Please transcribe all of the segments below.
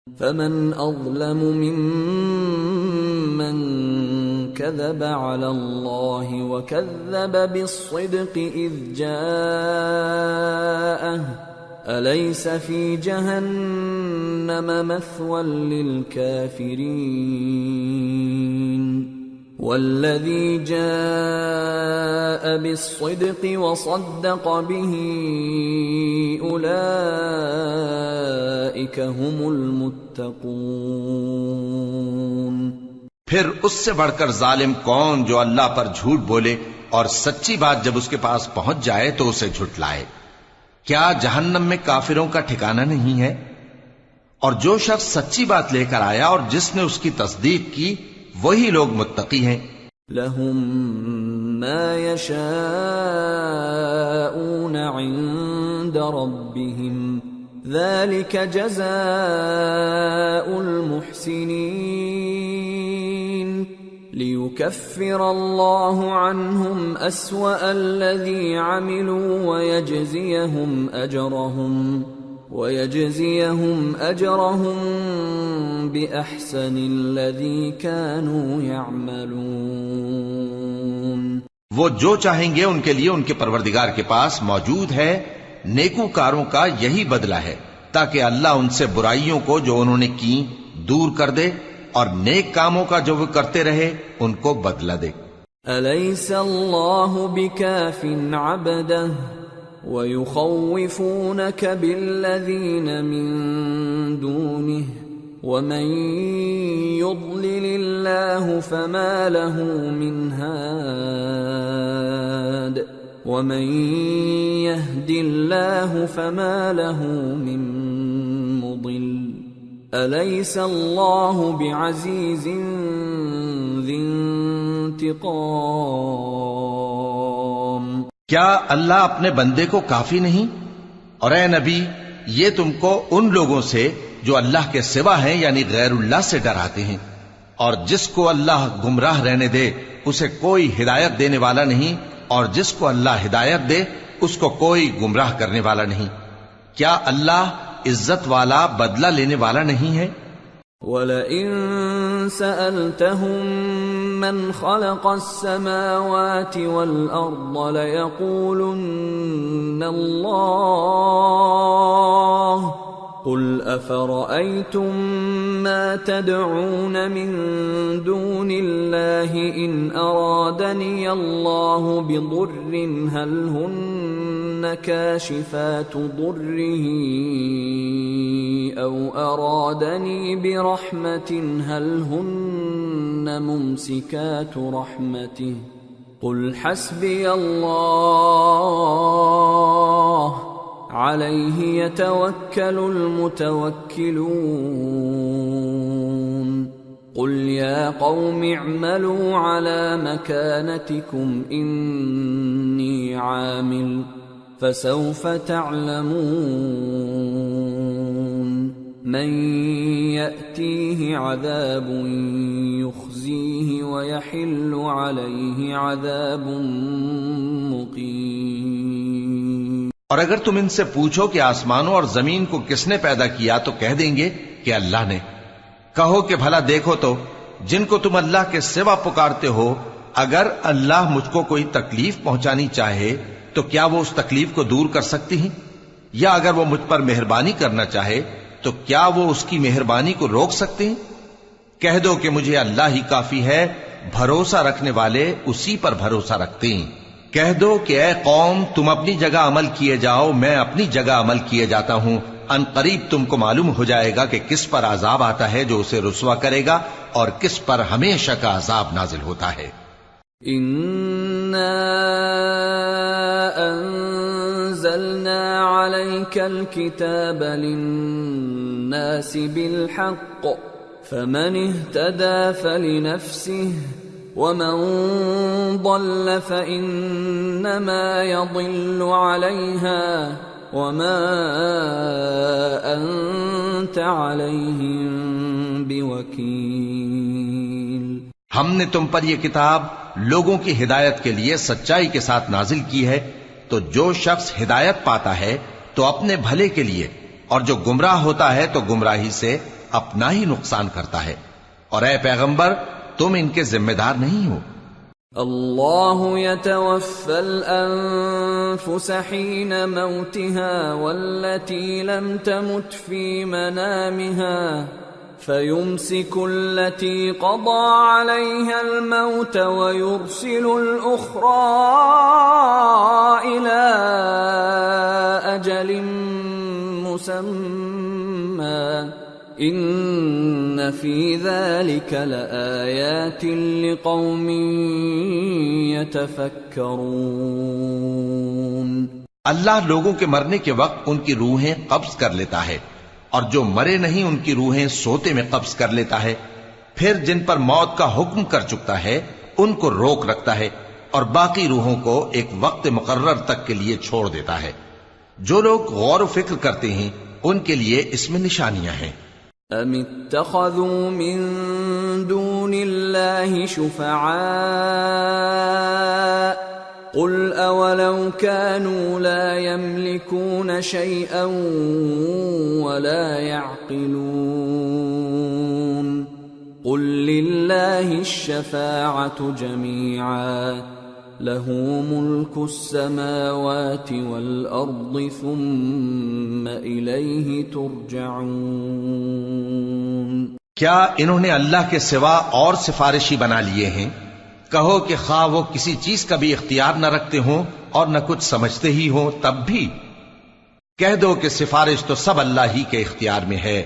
فمن أظلم ممن كذب على الله وكذب بالصدق إذ جاءه أليس في جهنم مثوى للكافرين والذي جاء بالصدق وصدق به أولئك هم المتقون۔ پھر اس سے بڑھ کر ظالم کون جو اللہ پر جھوٹ بولے اور سچی بات جب اس کے پاس پہنچ جائے تو اسے جھٹلائے۔ کیا جہنم میں کافروں کا ٹھکانہ نہیں ہے؟ اور جو شخص سچی بات لے کر آیا اور جس نے اس کی تصدیق کی وہی لوگ متقی ہیں۔ لهم ما يشاءون عند ربهم ذلك جزاء المحسنين ليكفر الله عنهم أسوأ الذي عملوا ويجزيهم أجرهم بأحسن الذي كانوا يعملون۔ وہ جو چاہیں گے ان کے لیے ان کے پروردگار کے پاس موجود ہے، نیکوکاروں کا یہی بدلہ ہے، تاکہ اللہ ان سے برائیوں کو جو انہوں نے کی دور کر دے اور نیک کاموں کا جو وہ کرتے رہے ان کو بدلہ دے۔ أَلَيْسَ اللَّهُ بِكَافٍ عَبْدَهُ وَيُخَوِّفُونَكَ بِالَّذِينَ مِن دُونِهِ وَمَن يُضْلِلِ اللَّهُ فَمَا لَهُ مِنْ هَادٍ وَمَن يَهْدِ اللَّهُ فَمَا لَهُ مِن مُضِلٍّ أَلَيْسَ اللَّهُ بِعَزِيزٍ ذِي انتقام۔ کیا اللہ اپنے بندے کو کافی نہیں؟ اور اے نبی یہ تم کو ان لوگوں سے جو اللہ کے سوا ہیں یعنی غیر اللہ سے ڈراتے ہیں، اور جس کو اللہ گمراہ رہنے دے اسے کوئی ہدایت دینے والا نہیں، اور جس کو اللہ ہدایت دے اس کو کوئی گمراہ کرنے والا نہیں۔ کیا اللہ عزت والا بدلہ لینے والا نہیں ہے؟ وَلَئِن سَأَلْتَهُم مَّنْ خَلَقَ السَّمَاوَاتِ وَالْأَرْضَ لَيَقُولُنَّ اللَّهُ قُلْ أَفَرَأَيْتُم مَّا تَدْعُونَ مِن دُونِ اللَّهِ إِنْ أَرَادَنِيَ اللَّهُ بِضُرٍّ هَلْ هُنَّ كَاشِفَاتُ ضُرِّهِ أَوْ أَرَادَنِي بِرَحْمَةٍ هَلْ هُنَّ مُمْسِكَاتُ رَحْمَتِهِ قُلْ حَسْبِيَ اللَّهُ عَلَيْهِ يَتَوَكَّلُ الْمُتَوَكِّلُونَ قُلْ يَا قَوْمِ اعْمَلُوا عَلَى مَكَانَتِكُمْ إِنِّي عَامِلٌ فَسَوْفَ تَعْلَمُونَ مَن يَأْتِيهِ عَذَابٌ يُخْزِيهِ وَيَحِلُّ عَلَيْهِ عَذَابٌ مُقِيمٌ۔ اور اگر تم ان سے پوچھو کہ آسمانوں اور زمین کو کس نے پیدا کیا تو کہہ دیں گے کہ اللہ نے۔ کہو کہ بھلا دیکھو تو جن کو تم اللہ کے سوا پکارتے ہو، اگر اللہ مجھ کو کوئی تکلیف پہنچانی چاہے تو کیا وہ اس تکلیف کو دور کر سکتی ہیں؟ یا اگر وہ مجھ پر مہربانی کرنا چاہے تو کیا وہ اس کی مہربانی کو روک سکتے ہیں؟ کہہ دو کہ مجھے اللہ ہی کافی ہے، بھروسہ رکھنے والے اسی پر بھروسہ رکھتے ہیں۔ کہہ دو کہ اے قوم تم اپنی جگہ عمل کیے جاؤ، میں اپنی جگہ عمل کیے جاتا ہوں، ان قریب تم کو معلوم ہو جائے گا کہ کس پر عذاب آتا ہے جو اسے رسوا کرے گا اور کس پر ہمیشہ کا عذاب نازل ہوتا ہے۔ اِنَّا أَنزَلْنَا عَلَيْكَ الْكِتَابَ لِلنَّاسِ بِالْحَقِّ فَمَنِ اهْتَدَى فَلِنَفْسِهِ وَمَن ضَلَّ فَإِنَّمَا يَضِلُّ عَلَيْهَا وَمَا أَنتَ عَلَيْهِم بِوَكِيلٍ۔ ہم نے تم پر یہ کتاب لوگوں کی ہدایت کے لیے سچائی کے ساتھ نازل کی ہے، تو جو شخص ہدایت پاتا ہے تو اپنے بھلے کے لیے، اور جو گمراہ ہوتا ہے تو گمراہی سے اپنا ہی نقصان کرتا ہے، اور اے پیغمبر تم ان کے ذمہ دار نہیں ہو۔ اللہ يتوفى الأنفس حين موتها والتي لم تمت في منامها فيمسك التي قضى عليها الموت ويرسل الأخرى إلى أجل مسمى ان فی ذلک لآیات لقوم یتفکرون۔ اللہ لوگوں کے مرنے کے وقت ان کی روحیں قبض کر لیتا ہے، اور جو مرے نہیں ان کی روحیں سوتے میں قبض کر لیتا ہے، پھر جن پر موت کا حکم کر چکتا ہے ان کو روک رکھتا ہے، اور باقی روحوں کو ایک وقت مقرر تک کے لیے چھوڑ دیتا ہے۔ جو لوگ غور و فکر کرتے ہیں ان کے لیے اس میں نشانیاں ہیں۔ ام اتخذوا من دون اللہ شفعاء قل اولو كانوا لا يملكون شيئا ولا يعقلون قل لله الشفاعة جميعا له ملك السماوات والأرض ثم إليه ترجعون۔ کیا انہوں نے اللہ کے سوا اور سفارشی بنا لیے ہیں؟ کہو کہ خواہ وہ کسی چیز کا بھی اختیار نہ رکھتے ہوں اور نہ کچھ سمجھتے ہی ہوں تب بھی کہہ دو کہ سفارش تو سب اللہ ہی کے اختیار میں ہے،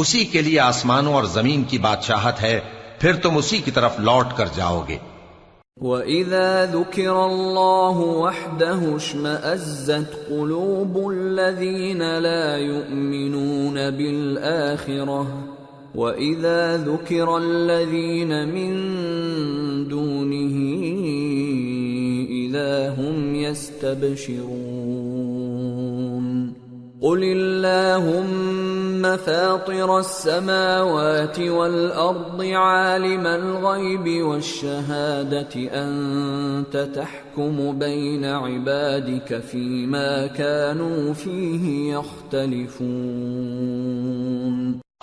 اسی کے لیے آسمانوں اور زمین کی بادشاہت ہے، پھر تم اسی کی طرف لوٹ کر جاؤ گے۔ وَإِذَا ذُكِرَ اللَّهُ وَحْدَهُ اشْمَأَزَّتْ قُلُوبُ الَّذِينَ لَا يُؤْمِنُونَ بِالْآخِرَةِ وَإِذَا ذُكِرَ الَّذِينَ مِن دُونِهِ إِذَا هُمْ يَسْتَبْشِرُونَ قُلِ اللَّهُمَّ فَاطِرَ السَّمَاوَاتِ وَالْأَرْضِ عَالِمَ الْغَيْبِ وَالشَّهَادَةِ أَنْتَ تَحْكُمُ بَيْنَ عِبَادِكَ فِيمَا كَانُوا فِيهِ يَخْتَلِفُونَ۔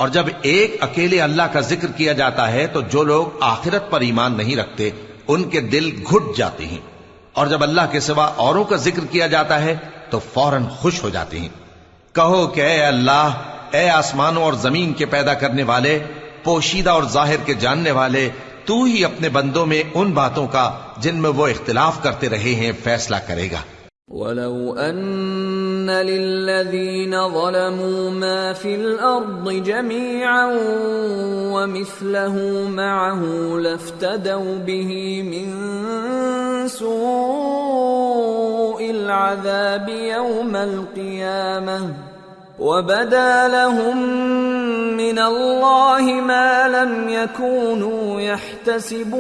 اور جب ایک اکیلے اللہ کا ذکر کیا جاتا ہے تو جو لوگ آخرت پر ایمان نہیں رکھتے ان کے دل گھٹ جاتے ہیں، اور جب اللہ کے سوا اوروں کا ذکر کیا جاتا ہے تو فوراً خوش ہو جاتے ہیں۔ کہو کہ اے اللہ، اے آسمانوں اور زمین کے پیدا کرنے والے، پوشیدہ اور ظاہر کے جاننے والے، تو ہی اپنے بندوں میں ان باتوں کا جن میں وہ اختلاف کرتے رہے ہیں فیصلہ کرے گا۔ وَلَوْ أَنَّ لِلَّذِينَ ظَلَمُوا مَا فِي الْأَرْضِ جَمِيعًا وَمِثْلَهُ مَعَهُ لَافْتَدَوْا بِهِ مِنْ سُوءِ الْعَذَابِ يَوْمَ الْقِيَامَةِ وَبَدَا لَهُم مِّنَ اللَّهِ مَا لَمْ يَكُونُوا يَحْتَسِبُونَ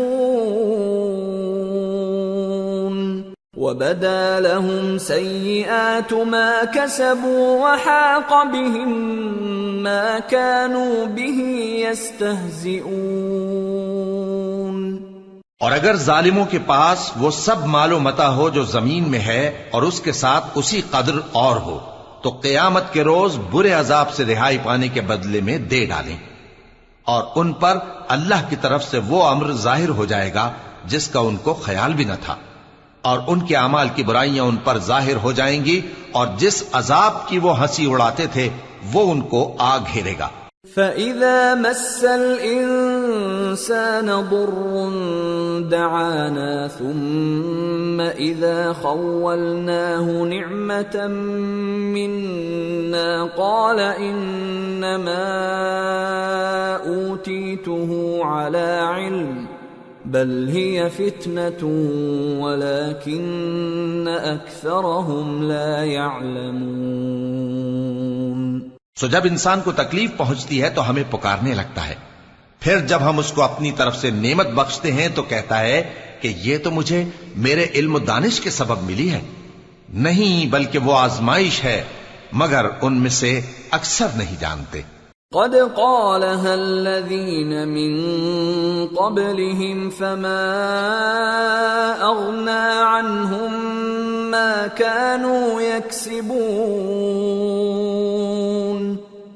وَبَدَا لَهُمْ سَيِّئَاتُ مَا كَسَبُوا وَحَاقَ بِهِمْ مَا كَانُوا بِهِ يَسْتَهْزِئُونَ۔ اور اگر ظالموں کے پاس وہ سب مال و متاع ہو جو زمین میں ہے اور اس کے ساتھ اسی قدر اور ہو تو قیامت کے روز برے عذاب سے رہائی پانے کے بدلے میں دے ڈالیں، اور ان پر اللہ کی طرف سے وہ امر ظاہر ہو جائے گا جس کا ان کو خیال بھی نہ تھا، اور ان کے اعمال کی برائیاں ان پر ظاہر ہو جائیں گی، اور جس عذاب کی وہ ہنسی اڑاتے تھے وہ ان کو آ گھیرے گا۔ فَإِذَا مَسَّ الْإِنسَانَ ضُرٌّ دَعَانَا ثُمَّ إِذَا خَوَّلْنَاهُ نِعْمَةً مِنَّا قَالَ إِنَّمَا أُوتِيتُهُ عَلَى عِلْمٍ بل هي فتنة ولكن أكثرهم لا يعلمون۔ سو جب انسان کو تکلیف پہنچتی ہے تو ہمیں پکارنے لگتا ہے، پھر جب ہم اس کو اپنی طرف سے نعمت بخشتے ہیں تو کہتا ہے کہ یہ تو مجھے میرے علم و دانش کے سبب ملی ہے، نہیں بلکہ وہ آزمائش ہے، مگر ان میں سے اکثر نہیں جانتے۔ قد قالها الذين من قبلهم فما أغنى عنهم ما كانوا يكسبون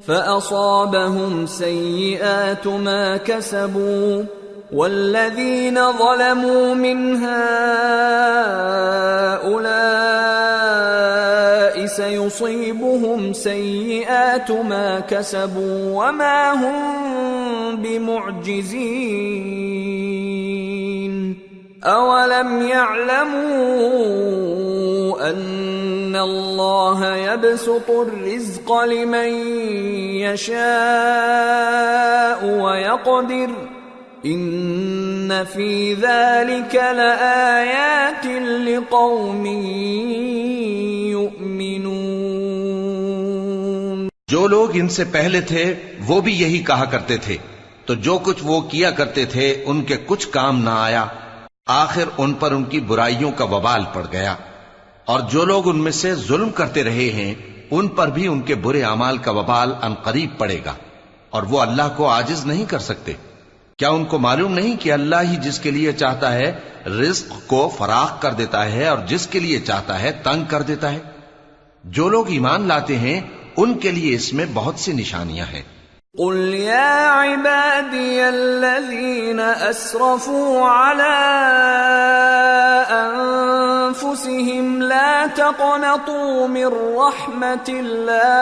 فأصابهم سيئات ما كسبوا والذين ظلموا من هؤلاء سيصيبهم سيئات ما كسبوا وما هم بمعجزين أولم يعلموا أن الله يبسط الرزق لمن يشاء ويقدر إن في ذلك لآيات لقوم يؤمنون۔ جو لوگ ان سے پہلے تھے وہ بھی یہی کہا کرتے تھے، تو جو کچھ وہ کیا کرتے تھے ان کے کچھ کام نہ آیا، آخر ان پر ان کی برائیوں کا وبال پڑ گیا۔ اور جو لوگ ان میں سے ظلم کرتے رہے ہیں ان پر بھی ان کے برے اعمال کا وبال عنقریب پڑے گا، اور وہ اللہ کو عاجز نہیں کر سکتے۔ کیا ان کو معلوم نہیں کہ اللہ ہی جس کے لیے چاہتا ہے رزق کو فراخ کر دیتا ہے اور جس کے لیے چاہتا ہے تنگ کر دیتا ہے؟ جو لوگ ایمان لاتے ہیں ان کے لیے اس میں بہت سی نشانیاں ہیں۔ قل يا عبادي الذين أسرفوا على أنفسهم لا تقنطوا من رحمة الله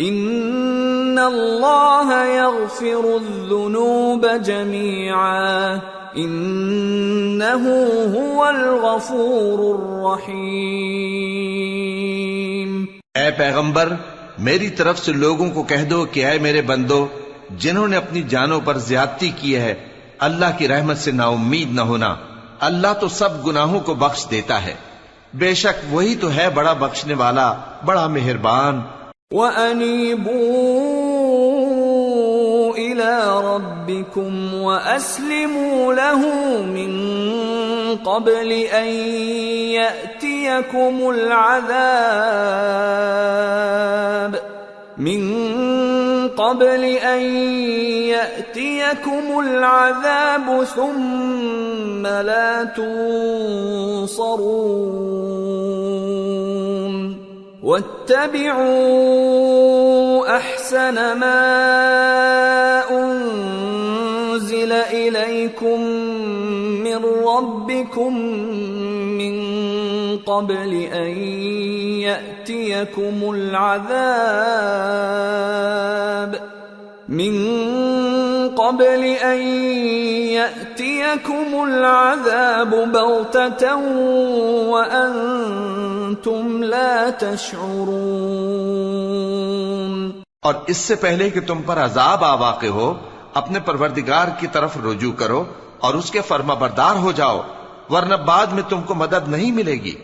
إن الله يغفر الذنوب جميعا إنه هو الغفور الرحيم۔ اے پیغمبر، میری طرف سے لوگوں کو کہہ دو کہ اے میرے بندو، جنہوں نے اپنی جانوں پر زیادتی کی ہے، اللہ کی رحمت سے نا امید نہ ہونا۔ اللہ تو سب گناہوں کو بخش دیتا ہے، بے شک وہی تو ہے بڑا بخشنے والا، بڑا مہربان۔ وَأَنِيبُوا إِلَى رَبِّكُمْ وَأَسْلِمُوا لَهُ مِن قَبْلِ أَن يَأْتِيَكُمُ الْعَذَابُ ثُمَّ لَا تُنصَرُونَ وَاتَّبِعُوا أَحْسَنَ مَا أُنزِلَ إِلَيْكُم مِّن رَّبِّكُم مِّن قَبْلِ أَن يَأْتِيَكُمُ الْعَذَابُ بَغْتَةً وَأَنتُمْ لَا تَشْعُرُونَ۔ اور اس سے پہلے کہ تم پر عذاب آ واقع ہو، اپنے پروردگار کی طرف رجوع کرو اور اس کے فرما بردار ہو جاؤ، ورنہ بعد میں تم کو مدد نہیں ملے گی۔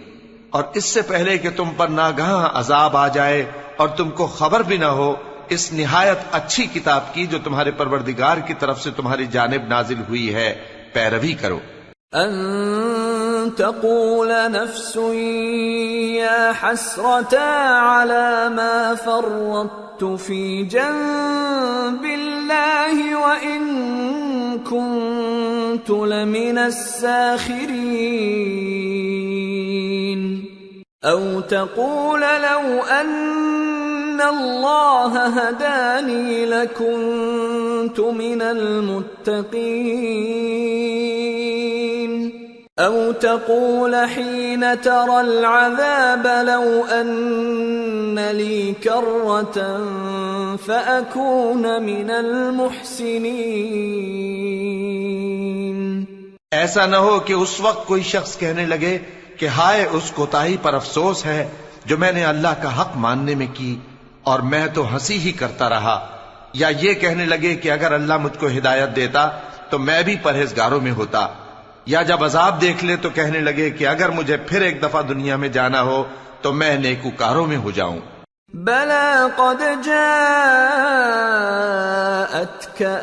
اور اس سے پہلے کہ تم پر ناگہاں عذاب آ جائے اور تم کو خبر بھی نہ ہو، اس نہایت اچھی کتاب کی جو تمہارے پروردگار کی طرف سے تمہاری جانب نازل ہوئی ہے پیروی کرو۔ ان تقول نفس یا حسرتا علی ما فرطت فی جنب اللہ وان كنت لمن الساخرین او تقول لو ان اللہ ہدانی لکنت من المتقین او تقول حین ترى العذاب لو ان لی کرة فأکون من المحسنین۔ ایسا نہ ہو کہ اس وقت کوئی شخص کہنے لگے کہ ہائے اس کوتاہی پر افسوس ہے جو میں نے اللہ کا حق ماننے میں کی اور میں تو ہنسی ہی کرتا رہا، یا یہ کہنے لگے کہ اگر اللہ مجھ کو ہدایت دیتا تو میں بھی پرہیزگاروں میں ہوتا، یا جب عذاب دیکھ لے تو کہنے لگے کہ اگر مجھے پھر ایک دفعہ دنیا میں جانا ہو تو میں نیکوکاروں میں ہو جاؤں۔ بلى قد جاءتك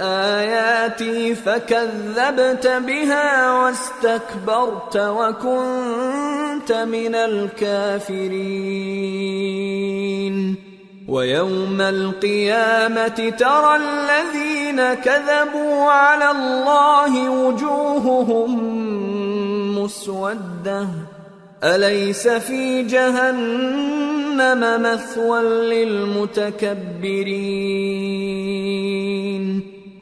آياتي فكذبت بها واستكبرت وكنت من الكافرين ويوم القيامة ترى الذين كذبوا على الله وجوههم مسودة أليس في جهنم مثوى للمتكبرين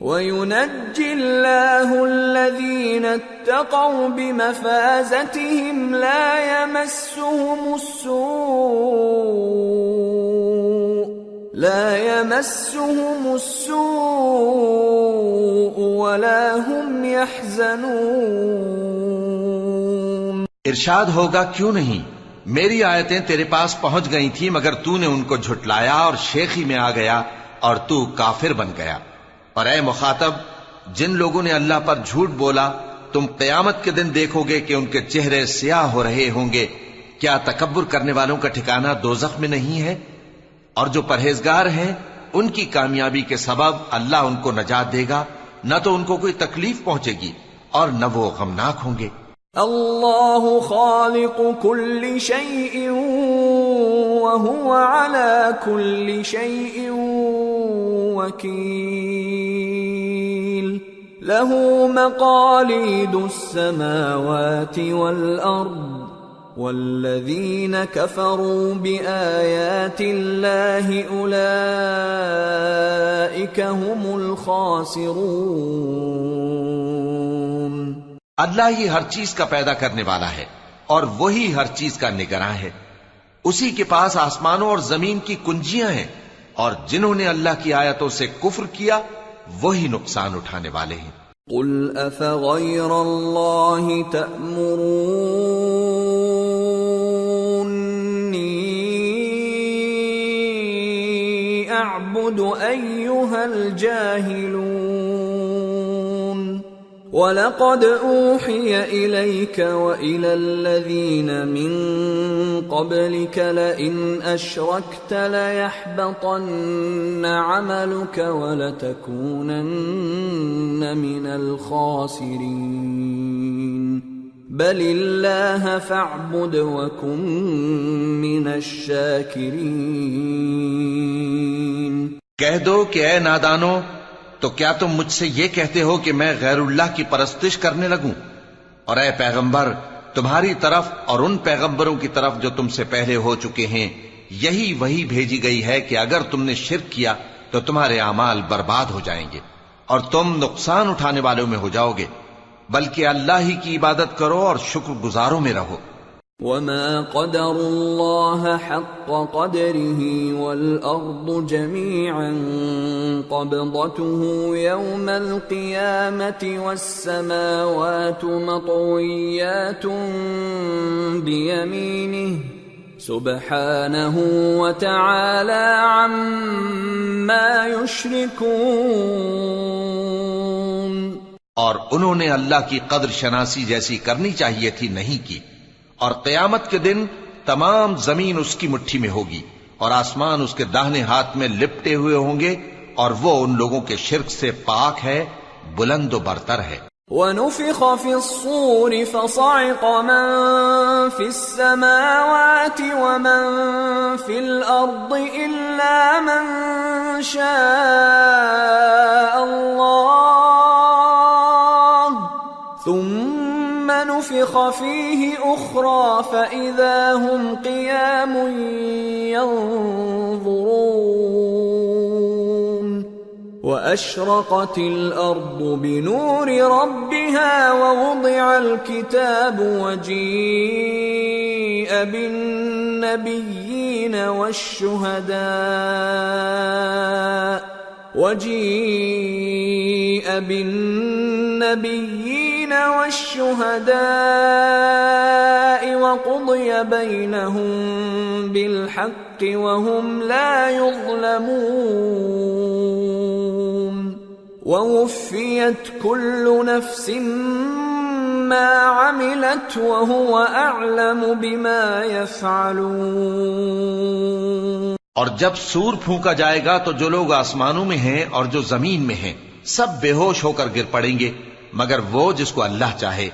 وينجي الله الذين اتقوا بمفازتهم لا يمسهم السوء ولا هم يحزنون۔ ارشاد ہوگا کیوں نہیں، میری آیتیں تیرے پاس پہنچ گئی تھی مگر تو نے ان کو جھٹلایا اور شیخی میں آ گیا اور تو کافر بن گیا۔ اور اے مخاطب، جن لوگوں نے اللہ پر جھوٹ بولا تم قیامت کے دن دیکھو گے کہ ان کے چہرے سیاہ ہو رہے ہوں گے۔ کیا تکبر کرنے والوں کا ٹھکانہ دوزخ میں نہیں ہے؟ اور جو پرہیزگار ہیں ان کی کامیابی کے سبب اللہ ان کو نجات دے گا، نہ تو ان کو کوئی تکلیف پہنچے گی اور نہ وہ غمناک ہوں گے۔ اللہ خالق كل شيء وهو على كل شيء وكيل له مقاليد السماوات والأرض والذين كفروا بآيات الله أولئك هم الخاسرون۔ اللہ ہی ہر چیز کا پیدا کرنے والا ہے اور وہی ہر چیز کا نگراں ہے۔ اسی کے پاس آسمانوں اور زمین کی کنجیاں ہیں، اور جنہوں نے اللہ کی آیتوں سے کفر کیا وہی نقصان اٹھانے والے ہیں۔ قل افغیر اللہ تأمرونی اعبد ایہا الجاہلون وَلَقَدْ أُوحِيَ إِلَيْكَ وَإِلَى الَّذِينَ مِن قَبْلِكَ لَئِنْ أَشْرَكْتَ لَيَحْبَطَنَّ عَمَلُكَ وَلَتَكُونَنَّ مِنَ الْخَاسِرِينَ بَلِ اللَّهَ فَاعْبُدْ وَكُن مِّنَ الشَّاكِرِينَ۔ کہہ دو کہ اے نادانو، تو کیا تم مجھ سے یہ کہتے ہو کہ میں غیر اللہ کی پرستش کرنے لگوں؟ اور اے پیغمبر، تمہاری طرف اور ان پیغمبروں کی طرف جو تم سے پہلے ہو چکے ہیں یہی وہی بھیجی گئی ہے کہ اگر تم نے شرک کیا تو تمہارے اعمال برباد ہو جائیں گے اور تم نقصان اٹھانے والوں میں ہو جاؤ گے، بلکہ اللہ ہی کی عبادت کرو اور شکر گزاروں میں رہو۔ وما قدر الله حق قدره والأرض جميعا قبضته يوم القيامة والسماوات مطويات بيمينه سبحانه وتعالى عما يشركون۔ اور انہوں نے اللہ کی قدر شناسی جیسی کرنی چاہیے تھی نہیں کی، اور قیامت کے دن تمام زمین اس کی مٹھی میں ہوگی اور آسمان اس کے داہنے ہاتھ میں لپٹے ہوئے ہوں گے، اور وہ ان لوگوں کے شرک سے پاک ہے، بلند و برتر ہے۔ وَنُفِخَ فِي الصُّورِ فَصَعِقَ مَن فِي السَّمَاوَاتِ وَمَن فِي الْأَرْضِ إِلَّا مَن شَاءَ اللَّهُ ثُمَّ نُفِخَ فِيهِ أُخْرَى فَإِذَا هُمْ قِيَامٌ يَنظُرُونَ وَأَشْرَقَتِ الْأَرْضُ بِنُورِ رَبِّهَا وَوُضِعَ الْكِتَابُ وَجِيءَ بِالنَّبِيِّينَ والشهداء وقضي بينهم بالحق وهم لا يظلمون ووفيت كل نفس ما عملت وهو أعلم بما يفعلون۔ اور جب سور پھونکا جائے گا تو جو لوگ آسمانوں میں ہیں اور جو زمین میں ہیں سب بے ہوش ہو کر گر پڑیں گے مگر وہ جس کو اللہ چاہے۔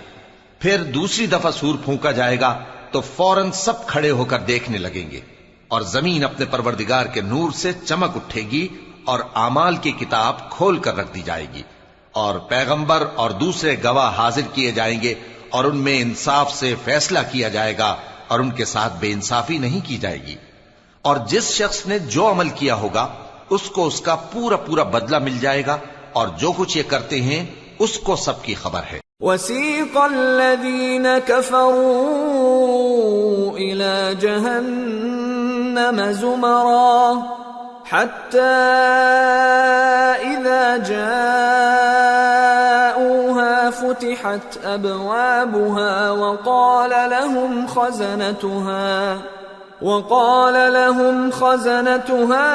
پھر دوسری دفعہ سور پھونکا جائے گا تو فوراً سب کھڑے ہو کر دیکھنے لگیں گے، اور زمین اپنے پروردگار کے نور سے چمک اٹھے گی اور اعمال کی کتاب کھول کر رکھ دی جائے گی، اور پیغمبر اور دوسرے گواہ حاضر کیے جائیں گے، اور ان میں انصاف سے فیصلہ کیا جائے گا اور ان کے ساتھ بے انصافی نہیں کی جائے گی۔ اور جس شخص نے جو عمل کیا ہوگا اس کو اس کا پورا پورا بدلہ مل جائے گا، اور جو کچھ یہ کرتے ہیں اس کو سب کی خبر ہے۔ وَسِيقَ الَّذِينَ كَفَرُوا إِلَى جَهَنَّمَ زُمَرًا حَتَّى إِذَا جَاءُوهَا فُتِحَتْ أَبْوَابُهَا وقال لهم خزنتها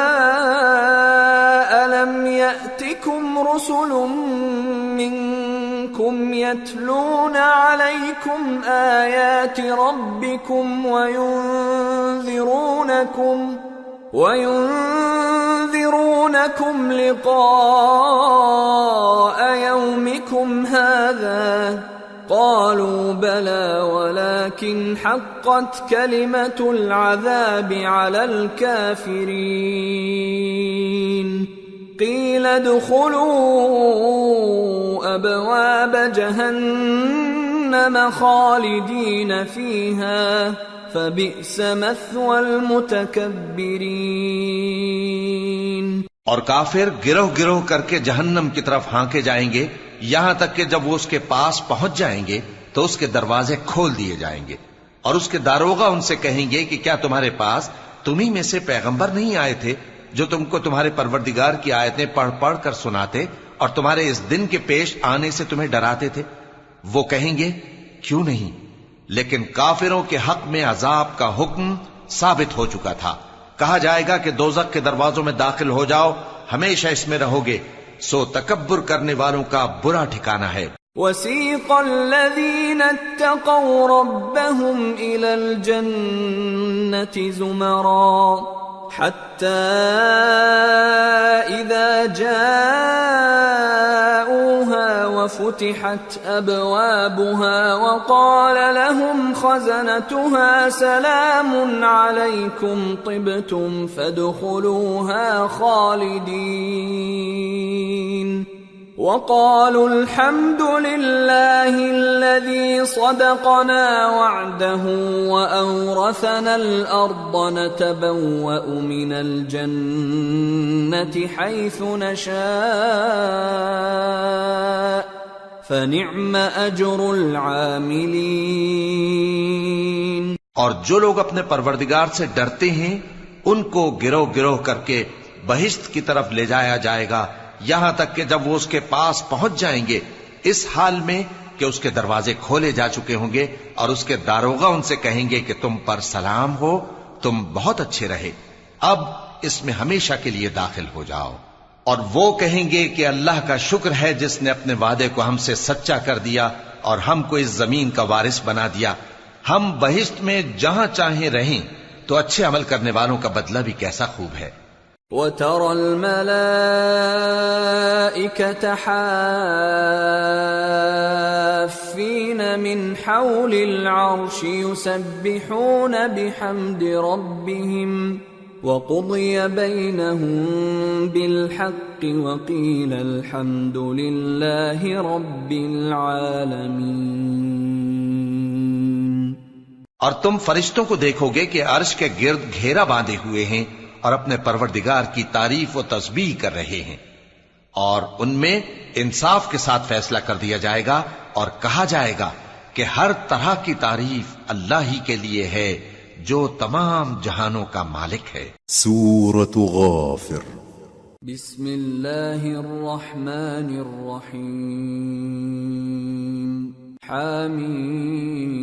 ألم يأتكم رسل منكم يتلون عليكم آيات ربكم وينذرونكم لقاء يومكم هذا قالوا بلى ولكن حقت كلمة العذاب على الكافرين قيل ادخلوا أبواب جهنم خالدين فيها فبئس مثوى المتكبرين۔ اور کافر گروہ گروہ کر کے جہنم کی طرف ہانکے جائیں گے، یہاں تک کہ جب وہ اس کے پاس پہنچ جائیں گے تو اس کے دروازے کھول دیے جائیں گے، اور اس کے داروغہ ان سے کہیں گے کہ کیا تمہارے پاس تمہیں میں سے پیغمبر نہیں آئے تھے جو تم کو تمہارے پروردگار کی آیتیں پڑھ پڑھ کر سناتے اور تمہارے اس دن کے پیش آنے سے تمہیں ڈراتے تھے؟ وہ کہیں گے کیوں نہیں، لیکن کافروں کے حق میں عذاب کا حکم ثابت ہو چکا تھا۔ کہا جائے گا کہ دوزخ کے دروازوں میں داخل ہو جاؤ، ہمیشہ اس میں رہو گے، سو تکبر کرنے والوں کا برا ٹھکانہ ہے۔ وَسِيقَ الَّذِينَ اتَّقَوْا رَبَّهُمْ إِلَى الْجَنَّةِ زُمَرًا حَتَّى إِذَا جَاءُوهَا وَفُتِحَتْ أَبْوَابُهَا وَقَالَ لَهُمْ خَزَنَتُهَا سَلَامٌ عَلَيْكُمْ طِبْتُمْ فَادْخُلُوهَا خَالِدِينَ وَقَالُوا الْحَمْدُ لِلَّهِ الَّذِي صَدَقَنَا وَعْدَهُ وَأَوْرَثَنَا الْأَرْضَ نَتَبَوَّأُ مِنَ الْجَنَّةِ حَيْثُ نَشَاءُ فَنِعْمَ أَجْرُ الْعَامِلِينَ۔ اور جو لوگ اپنے پروردگار سے ڈرتے ہیں ان کو گروہ گروہ کر کے بہشت کی طرف لے جایا جائے گا، یہاں تک کہ جب وہ اس کے پاس پہنچ جائیں گے اس حال میں کہ اس کے دروازے کھولے جا چکے ہوں گے، اور اس کے داروغہ ان سے کہیں گے کہ تم پر سلام ہو، تم بہت اچھے رہے، اب اس میں ہمیشہ کے لیے داخل ہو جاؤ۔ اور وہ کہیں گے کہ اللہ کا شکر ہے جس نے اپنے وعدے کو ہم سے سچا کر دیا اور ہم کو اس زمین کا وارث بنا دیا، ہم بہشت میں جہاں چاہیں رہیں، تو اچھے عمل کرنے والوں کا بدلہ بھی کیسا خوب ہے۔ وَتَرَى الْمَلَائِكَةَ حَافِّينَ مِنْ حَوْلِ الْعَرْشِ يُسَبِّحُونَ بِحَمْدِ رَبِّهِمْ وَقُضِيَ بَيْنَهُم بِالْحَقِّ وَقِيلَ الْحَمْدُ لِلَّهِ رَبِّ الْعَالَمِينَ۔ اور تم فرشتوں کو دیکھو گے کہ عرش کے گرد گھیرا باندھے ہوئے ہیں اور اپنے پروردگار کی تعریف و تسبیح کر رہے ہیں، اور ان میں انصاف کے ساتھ فیصلہ کر دیا جائے گا، اور کہا جائے گا کہ ہر طرح کی تعریف اللہ ہی کے لیے ہے جو تمام جہانوں کا مالک ہے۔ سورة غافر۔ بسم اللہ الرحمن الرحیم۔ حامیم۔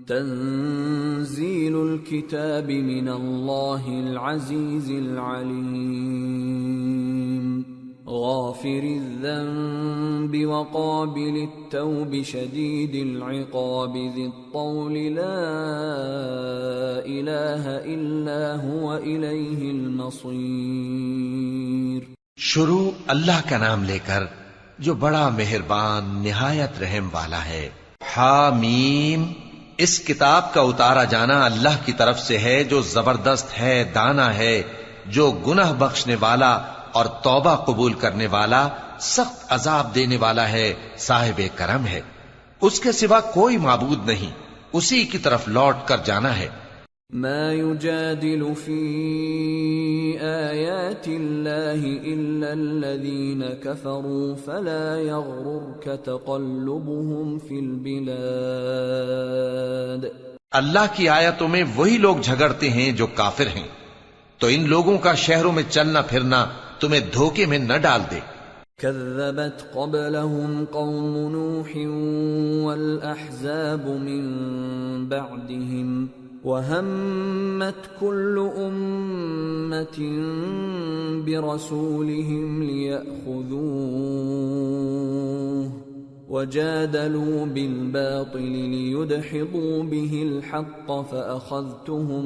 تنزیل الكتاب من اللہ العزیز العلیم۔ غافر الذنب وقابل التوب شدید العقاب ذی الطول لا الہ الا هو الیہ المصیر۔ شروع اللہ کا نام لے کر جو بڑا مہربان نہایت رحم والا ہے۔ حامیم، اس کتاب کا اتارا جانا اللہ کی طرف سے ہے جو زبردست ہے، دانا ہے، جو گناہ بخشنے والا اور توبہ قبول کرنے والا، سخت عذاب دینے والا ہے، صاحب کرم ہے۔ اس کے سوا کوئی معبود نہیں، اسی کی طرف لوٹ کر جانا ہے۔ ما يجادل في آيات الله إلا الذين كفروا فلا يغررك تقلبهم في البلاد. اللہ کی آیتوں میں وہی لوگ جھگڑتے ہیں جو کافر ہیں، تو ان لوگوں کا شہروں میں چلنا پھرنا تمہیں دھوکے میں نہ ڈال دے. كذبت قبلهم قوم نوح والأحزاب من بعدهم وهمت كل أمة برسولهم ليأخذوه وجادلوا بالباطل ليدحضوا به الحق فأخذتهم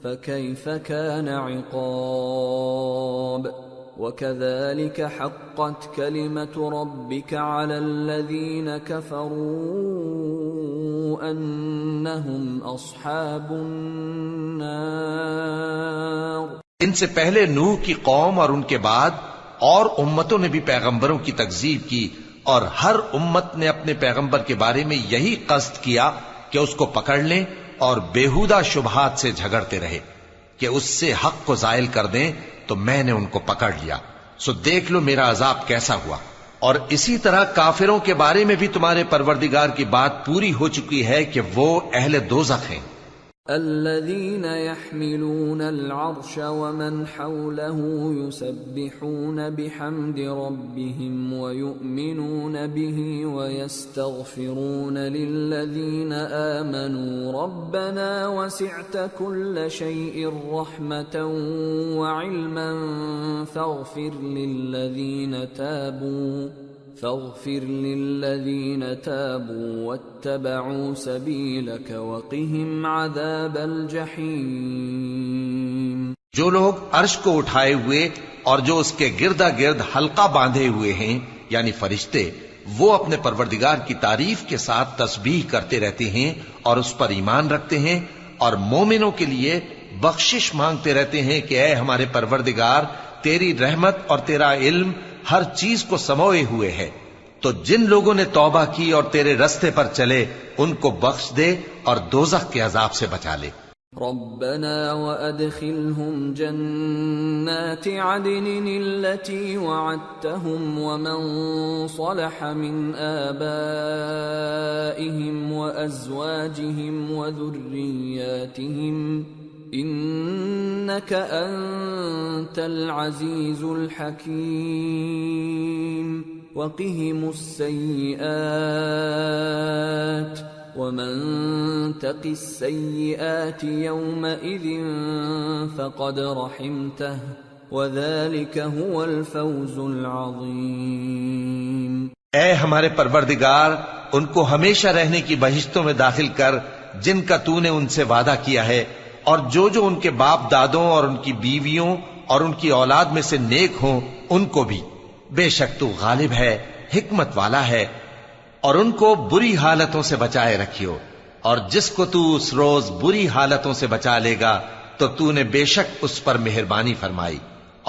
فكيف كان عقاب. وكذلك حقت كلمة ربك على الذين كفروا أنهم أصحاب النار. ان سے پہلے نوح کی قوم اور ان کے بعد اور امتوں نے بھی پیغمبروں کی تکذیب کی، اور ہر امت نے اپنے پیغمبر کے بارے میں یہی قصد کیا کہ اس کو پکڑ لیں اور بیہودہ شبہات سے جھگڑتے رہے کہ اس سے حق کو زائل کر دیں، تو میں نے ان کو پکڑ لیا. سو دیکھ لو میرا عذاب کیسا ہوا. اور اسی طرح کافروں کے بارے میں بھی تمہارے پروردگار کی بات پوری ہو چکی ہے کہ وہ اہل دوزخ ہیں. الذين يحملون العرش ومن حوله يسبحون بحمد ربهم ويؤمنون به ويستغفرون للذين آمنوا ربنا وسعت كل شيء رحمة وعلما فاغفر للذين تابوا واتبعوا سبيلك وقهم عذاب الجحيم. جو لوگ عرش کو اٹھائے ہوئے اور جو اس کے گردا گرد حلقہ باندھے ہوئے ہیں یعنی فرشتے، وہ اپنے پروردگار کی تعریف کے ساتھ تسبیح کرتے رہتے ہیں اور اس پر ایمان رکھتے ہیں، اور مومنوں کے لیے بخشش مانگتے رہتے ہیں کہ اے ہمارے پروردگار، تیری رحمت اور تیرا علم ہر چیز کو سموئے ہوئے ہے، تو جن لوگوں نے توبہ کی اور تیرے رستے پر چلے ان کو بخش دے اور دوزخ کے عذاب سے بچا لے. ربنا وادخلهم جنات عدن التي وعدتهم ومن صلح من آبائهم وأزواجهم وذرياتهم إنك أنت العزيز الحكيم. وقهم السيئات ومن تق السيئات يومئذ فقد رحمته وذلك هو الفوز العظيم. اے ہمارے پروردگار، ان کو ہمیشہ رہنے کی بہشتوں میں داخل کر جن کا تو نے ان سے وعدہ کیا ہے، اور جو جو ان کے باپ دادوں اور ان کی بیویوں اور ان کی اولاد میں سے نیک ہوں ان کو بھی. بے شک تو غالب ہے، حکمت والا ہے. اور ان کو بری حالتوں سے بچائے رکھیو، اور جس کو تو اس روز بری حالتوں سے بچا لے گا تو تو نے بے شک اس پر مہربانی فرمائی،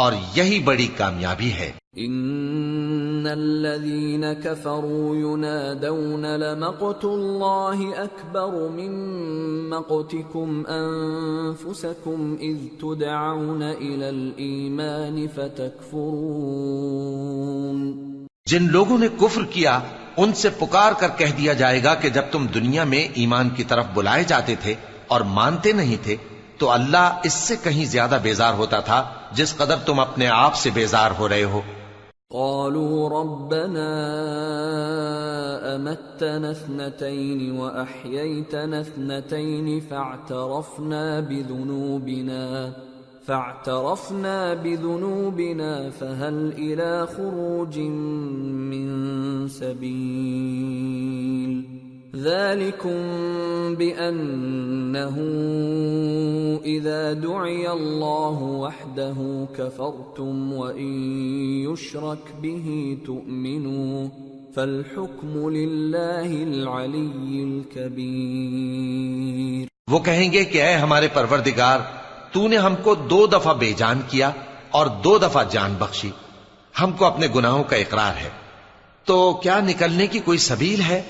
اور یہی بڑی کامیابی ہے. ان الذين كفروا ينادون لمقت الله اكبر من مقتكم انفسكم اذ تدعون الى الايمان فتكفرون. جن لوگوں نے کفر کیا ان سے پکار کر کہہ دیا جائے گا کہ جب تم دنیا میں ایمان کی طرف بلائے جاتے تھے اور مانتے نہیں تھے تو اللہ اس سے کہیں زیادہ بیزار ہوتا تھا جس قدر تم اپنے آپ سے بیزار ہو رہے ہو. قالوا ربنا امتنا اثنتين واحييتنا اثنتين فاعترفنا بذنوبنا فهل الى خروج من سبيل. ذلكم بأنه إذا دعي الله وحده كفرتم وإن يشرك به تؤمنوا فالحكم لله العلي الكبير. وہ کہیں گے کہ اے ہمارے پروردگار، تو نے ہم کو 2 دفعہ بے جان کیا اور 2 دفعہ جان بخشی، ہم کو اپنے گناہوں کا اقرار ہے، تو کیا نکلنے کی کوئی سبیل ہے؟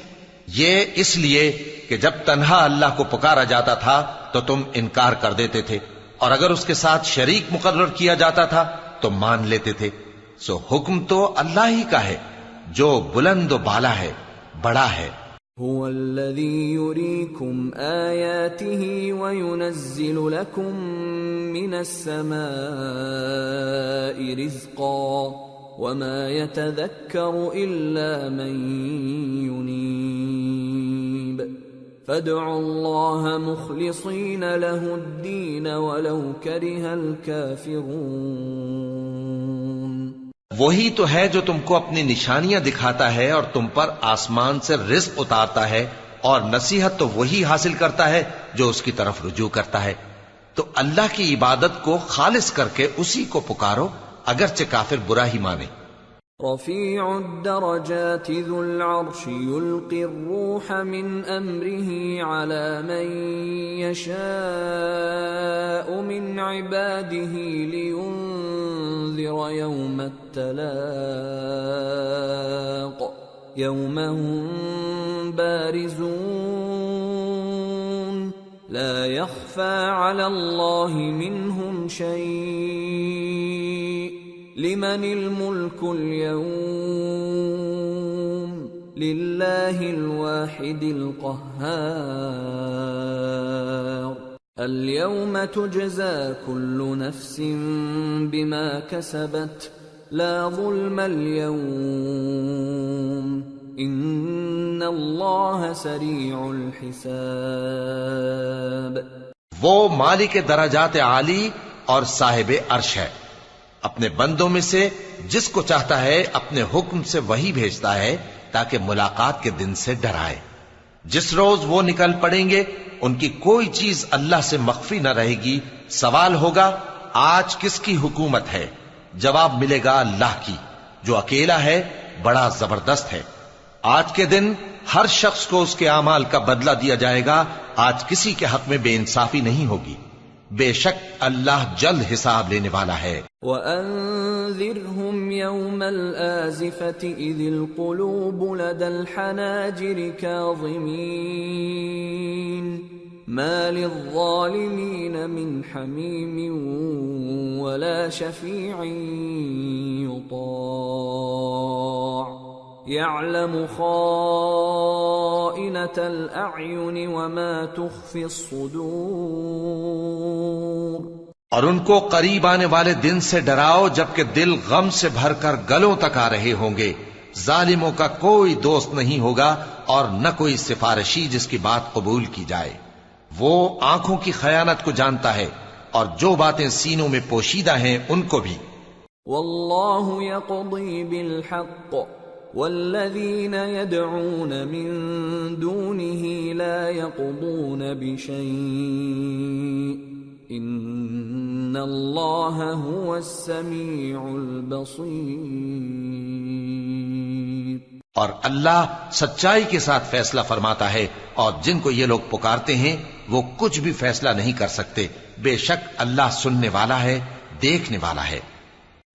یہ اس لیے کہ جب تنہا اللہ کو پکارا جاتا تھا تو تم انکار کر دیتے تھے، اور اگر اس کے ساتھ شریک مقرر کیا جاتا تھا تو مان لیتے تھے۔ سو حکم تو اللہ ہی کا ہے جو بلند و بالا ہے، بڑا ہے۔ هو الذي يريكم آياته وينزل لكم من السماء رزقا وما يتذكر إلا من ينيب فادعوا الله مخلصين له الدين ولو كره الكافرون۔ وہی تو ہے جو تم کو اپنی نشانیاں دکھاتا ہے اور تم پر آسمان سے رزق اتارتا ہے، اور نصیحت تو وہی حاصل کرتا ہے جو اس کی طرف رجوع کرتا ہے۔ تو اللہ کی عبادت کو خالص کر کے اسی کو پکارو، اگرچہ کافر برا ہی مانے۔ رفیع الدرجات ذو العرش يلقي الروح من امره على من يشاء من عباده لينذر يوم التلاق يوم هم بارزون لا يخفى على الله منهم شيء لمن الملك اليوم لله الواحد القهار اليوم تجزى كل نفس بما كسبت لا ظلم اليوم ان الله سريع الحساب۔ وہ مالک درجات عالی اور صاحب عرش ہے، اپنے بندوں میں سے جس کو چاہتا ہے اپنے حکم سے وہی بھیجتا ہے تاکہ ملاقات کے دن سے ڈرائے۔ جس روز وہ نکل پڑیں گے ان کی کوئی چیز اللہ سے مخفی نہ رہے گی۔ سوال ہوگا آج کس کی حکومت ہے؟ جواب ملے گا اللہ کی جو اکیلا ہے، بڑا زبردست ہے۔ آج کے دن ہر شخص کو اس کے اعمال کا بدلہ دیا جائے گا، آج کسی کے حق میں بے انصافی نہیں ہوگی۔ بے شک اللہ جلد حساب لینے والا ہے۔ وَأَنذِرْهُمْ يَوْمَ الْآزِفَةِ إِذِ الْقُلُوبُ لَدَى الْحَنَاجِرِ كَاظِمِينَ مَا لِلظَّالِمِينَ مِنْ حَمِيمٍ وَلَا شَفِيعٍ يُطَاعُ يَعْلَمُ خَائِنَةَ الْأَعْيُنِ وَمَا تُخْفِي الصُّدُورُ۔ اور ان کو قریب آنے والے دن سے ڈراؤ جبکہ دل غم سے بھر کر گلوں تک آ رہے ہوں گے۔ ظالموں کا کوئی دوست نہیں ہوگا اور نہ کوئی سفارشی جس کی بات قبول کی جائے۔ وہ آنکھوں کی خیانت کو جانتا ہے اور جو باتیں سینوں میں پوشیدہ ہیں ان کو بھی۔ واللہ یقضی بالحق والذین يدعون من دونه لا يقضون بشیء ان اللہ هو السمیع البصیر۔ اور اللہ سچائی کے ساتھ فیصلہ فرماتا ہے، اور جن کو یہ لوگ پکارتے ہیں وہ کچھ بھی فیصلہ نہیں کر سکتے۔ بے شک اللہ سننے والا ہے، دیکھنے والا ہے۔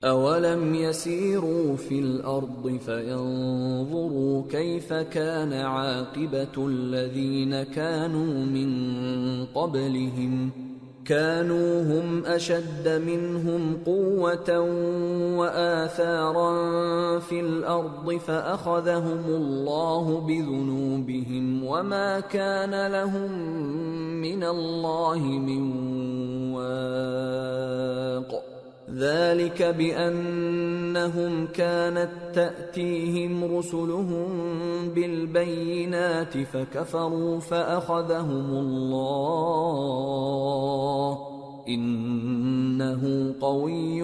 اولم يسيروا في الارض فينظروا كيف كان عاقبة الذين كانوا من قبلهم كانوا هم اشد منهم قوة واثارا في الارض فاخذهم الله بذنوبهم وما كان لهم من الله من واق ذلك بأنهم كانت تأتيهم رسلهم بالبينات فكفروا فأخذهم الله إنه قوي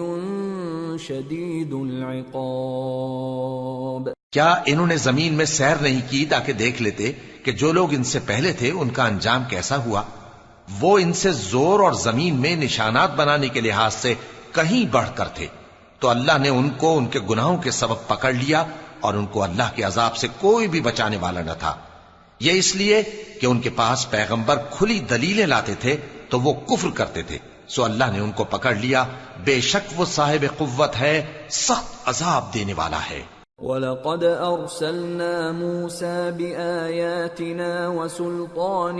شديد العقاب۔ کیا انہوں نے زمین میں سیر نہیں کی تاکہ دیکھ لیتے کہ جو لوگ ان سے پہلے تھے ان کا انجام کیسا ہوا؟ وہ ان سے زور اور زمین میں نشانات بنانے کے لحاظ سے کہیں بڑھ کر تھے، تو اللہ نے ان کو ان کے گناہوں کے سبب پکڑ لیا اور ان کو اللہ کے عذاب سے کوئی بھی بچانے والا نہ تھا۔ یہ اس لیے کہ ان کے پاس پیغمبر کھلی دلیلیں لاتے تھے تو وہ کفر کرتے تھے، سو اللہ نے ان کو پکڑ لیا۔ بے شک وہ صاحب قوت ہے، سخت عذاب دینے والا ہے۔ وَلَقَدْ أَرْسَلْنَا مُوسَى بِآيَاتِنَا وَسُلْطَانٍ